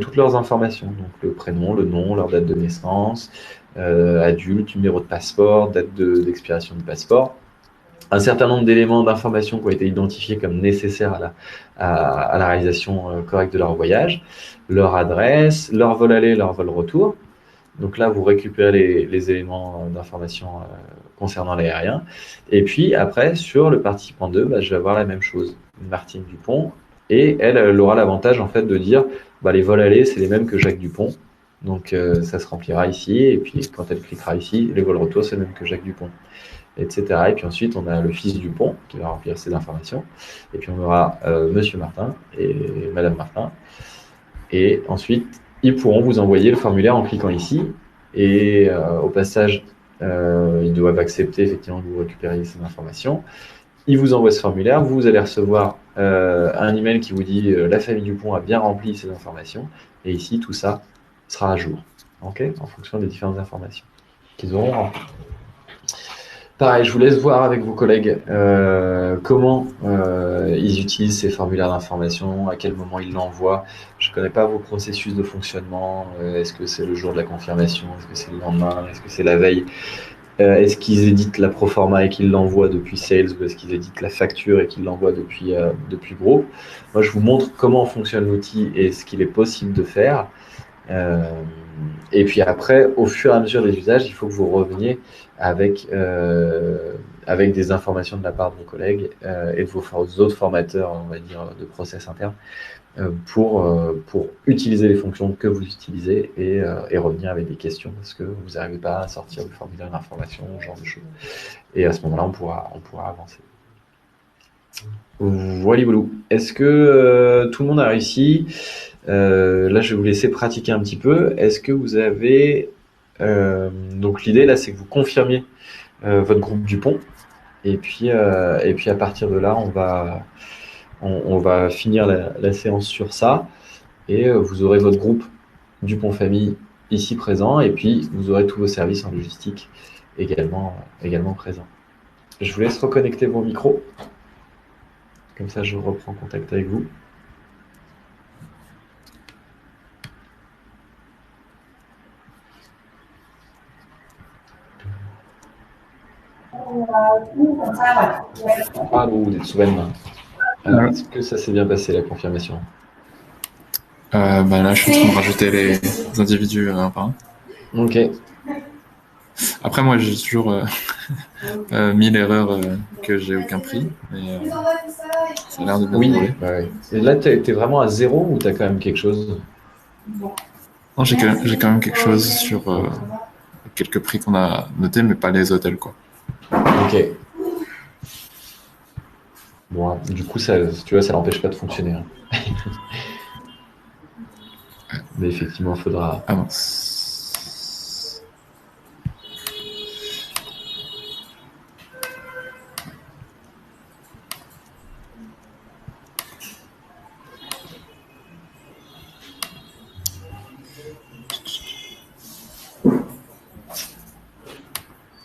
toutes leurs informations. Donc le prénom, le nom, leur date de naissance, adulte, numéro de passeport, date d'expiration du passeport. Un certain nombre d'éléments d'informations qui ont été identifiés comme nécessaires à la réalisation correcte de leur voyage, leur adresse, leur vol aller, leur vol retour. Donc là, vous récupérez les éléments d'information concernant l'aérien. Et puis après, sur le participant 2, je vais avoir la même chose. Martine Dupont. Et elle aura l'avantage en fait de dire les vols aller, c'est les mêmes que Jacques Dupont. Donc ça se remplira ici. Et puis quand elle cliquera ici, les vols retour, c'est le même que Jacques Dupont, etc. Et puis ensuite, on a le fils Dupont qui va remplir ces informations. Et puis on aura Monsieur Martin et Madame Martin. Et ensuite, ils pourront vous envoyer le formulaire en cliquant ici. Et au passage, ils doivent accepter effectivement que vous récupériez ces informations. Ils vous envoient ce formulaire. Vous allez recevoir un email qui vous dit la famille Dupont a bien rempli ces informations. Et ici, tout ça sera à jour, en fonction des différentes informations qu'ils auront remplies. Pareil, je vous laisse voir avec vos collègues comment ils utilisent ces formulaires d'information, à quel moment ils l'envoient. Je ne connais pas vos processus de fonctionnement. Est-ce que c'est le jour de la confirmation? Est-ce que c'est le lendemain? Est-ce que c'est la veille? Est-ce qu'ils éditent la proforma et qu'ils l'envoient depuis Sales ou est-ce qu'ils éditent la facture et qu'ils l'envoient depuis Group? Moi, je vous montre comment fonctionne l'outil et ce qu'il est possible de faire. Et puis après, au fur et à mesure des usages, il faut que vous reveniez avec des informations de la part de vos collègues et de vos autres formateurs, on va dire, de process interne pour utiliser les fonctions que vous utilisez et revenir avec des questions parce que vous n'arrivez pas à sortir le formulaire d'information, ce genre de choses. Et à ce moment-là, on pourra avancer. Voilà, est-ce que tout le monde a réussi? Là, je vais vous laisser pratiquer un petit peu. Est-ce que vous avez... donc l'idée, là, c'est que vous confirmiez votre groupe Dupont. Et puis à partir de là, on va finir la séance sur ça. Et vous aurez votre groupe Dupont Famille ici présent. Et puis, vous aurez tous vos services en logistique également présents. Je vous laisse reconnecter vos micros. Comme ça, je reprends contact avec vous. Hallo, dit Sven. Est-ce que ça s'est bien passé, la confirmation? Là, je suis en train de rajouter les individus un par un. Ok. Après, moi, j'ai toujours mis l'erreur que j'ai aucun prix. Mais ça a l'air de bien rouler. Ouais. Et là, t'es vraiment à 0 ou t'as quand même quelque chose? Non, j'ai quand même quelque chose sur quelques prix qu'on a notés, mais pas les hôtels, quoi. Ok. Bon, du coup, ça, tu vois, ça l'empêche pas de fonctionner. Hein. Mais effectivement, il faudra... Ah non.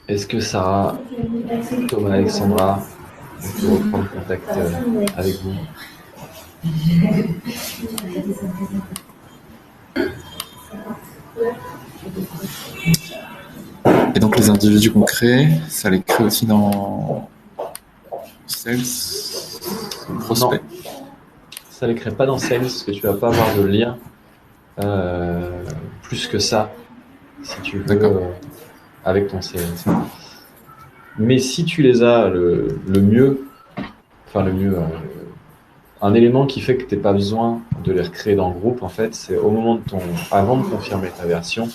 Est-ce que Sarah, Thomas, Alexandra, on peut reprendre contact avec vous? Et donc les individus qu'on crée, ça les crée aussi dans Sales, Prospect? Non, ça les crée pas dans Sales parce que tu vas pas avoir de lien plus que ça, si tu veux, avec ton Sales. Mais si tu les as le mieux, un élément qui fait que tu n'as pas besoin de les recréer dans le groupe, en fait, c'est au moment de avant de confirmer ta version,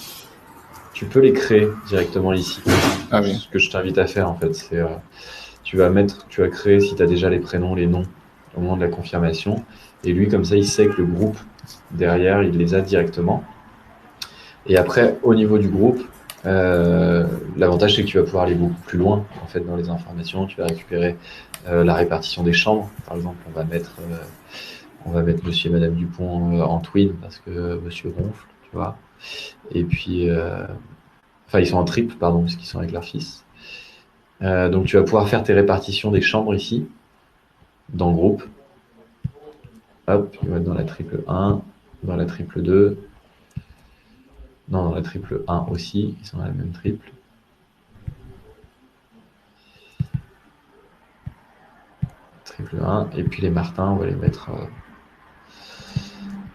tu peux les créer directement ici. Ah oui. Ce que je t'invite à faire, en fait, c'est tu vas créer, si tu as déjà les prénoms, les noms, au moment de la confirmation. Et lui, comme ça, il sait que le groupe, derrière, il les a directement. Et après, au niveau du groupe, l'avantage, c'est que tu vas pouvoir aller beaucoup plus loin, en fait, dans les informations. Tu vas récupérer la répartition des chambres. Par exemple, on va mettre monsieur et madame Dupont en twin parce que monsieur gonfle, tu vois. Et puis, ils sont en triple, pardon, parce qu'ils sont avec leur fils. Donc, tu vas pouvoir faire tes répartitions des chambres ici. dans le groupe. Hop, ils vont être dans la triple 1, dans la triple 2. Non, dans la triple 1 aussi, ils sont dans la même triple. Triple 1, et puis les Martins, on va les mettre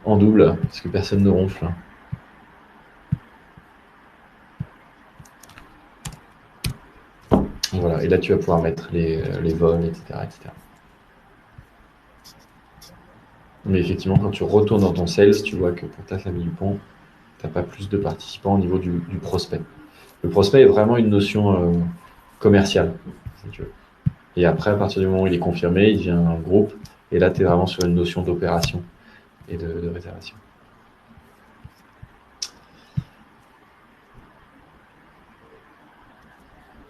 en double, parce que personne ne ronfle. Voilà, et là tu vas pouvoir mettre les vols, etc., etc. Mais effectivement, quand tu retournes dans ton sales, tu vois que pour ta famille Dupont, tu n'as pas plus de participants au niveau du prospect. Le prospect est vraiment une notion commerciale, si tu veux. Et après, à partir du moment où il est confirmé, il devient un groupe. Et là, tu es vraiment sur une notion d'opération et de réservation.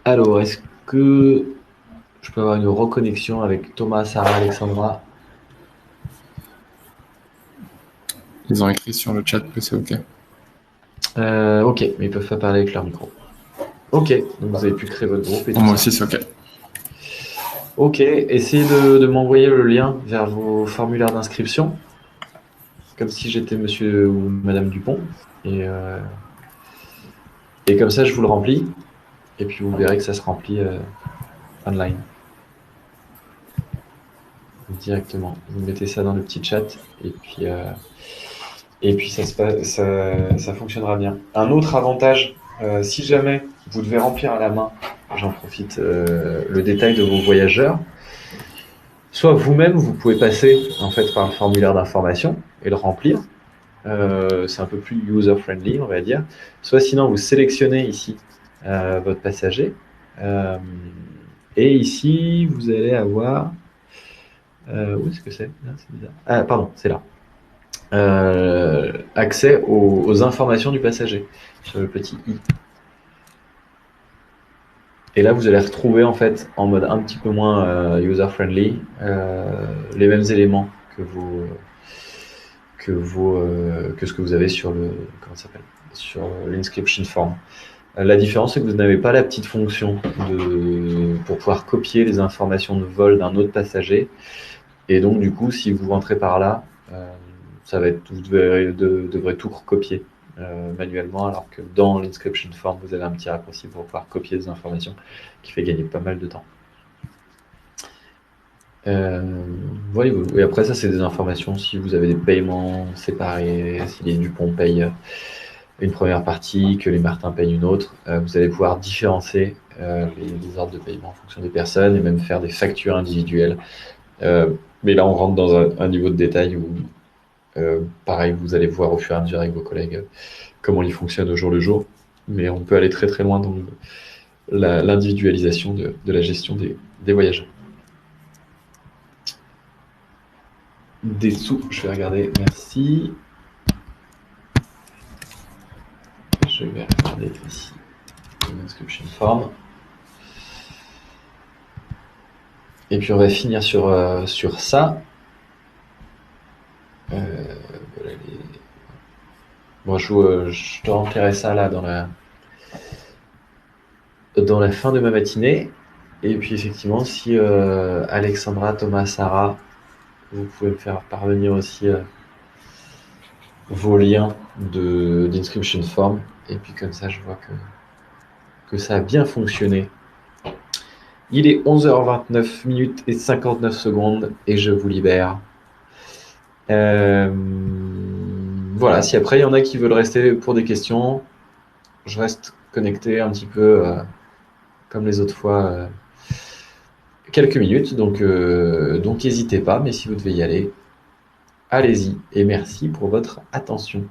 Alors, est-ce que je peux avoir une reconnexion avec Thomas, Sarah, Alexandra? Ils ont écrit sur le chat que c'est OK. Ok, mais ils peuvent pas parler avec leur micro. Ok, donc vous avez pu créer votre groupe. Et Moi aussi, c'est OK. Ok, essayez de m'envoyer le lien vers vos formulaires d'inscription, comme si j'étais monsieur ou madame Dupont. Et comme ça, je vous le remplis. Et puis vous verrez que ça se remplit online. Directement. Vous mettez ça dans le petit chat. Et puis ça fonctionnera bien. Un autre avantage, si jamais vous devez remplir à la main, j'en profite, le détail de vos voyageurs, soit vous-même, vous pouvez passer en fait par le formulaire d'information et le remplir. C'est un peu plus user-friendly, on va dire. Soit sinon, vous sélectionnez ici votre passager. Et ici, vous allez avoir... où est-ce que c'est? C'est bizarre. Ah, pardon, c'est là. Accès aux informations du passager sur le petit i. Et là, vous allez retrouver en fait en mode un petit peu moins user-friendly les mêmes éléments que ce que vous avez sur sur l'inscription form. La différence, c'est que vous n'avez pas la petite fonction pour pouvoir copier les informations de vol d'un autre passager. Et donc, du coup, si vous rentrez par là, vous devrez tout recopier manuellement, alors que dans l'inscription form, vous avez un petit raccourci pour pouvoir copier des informations qui fait gagner pas mal de temps. Voyez-vous. Et après, ça, c'est des informations. Si vous avez des paiements séparés, si les Dupont payent une première partie, que les Martins payent une autre, vous allez pouvoir différencier les ordres de paiement en fonction des personnes et même faire des factures individuelles. Mais là, on rentre dans un niveau de détail où, pareil, vous allez voir au fur et à mesure avec vos collègues comment ils fonctionnent au jour le jour. Mais on peut aller très très loin dans l'individualisation de la gestion des voyages. Des sous, je vais regarder, merci. Je vais regarder ici l'inscription form. Et puis on va finir sur ça. Voilà Bon, je te remplirai ça là dans la fin de ma matinée. Et puis effectivement, si Alexandra, Thomas, Sarah, vous pouvez me faire parvenir aussi vos liens d'inscription form. Et puis comme ça, je vois que ça a bien fonctionné. Il est 11h29 minutes et 59 secondes et je vous libère. Voilà, si après il y en a qui veulent rester pour des questions, je reste connecté un petit peu comme les autres fois, quelques minutes, donc n'hésitez pas, mais si vous devez y aller, allez-y et merci pour votre attention.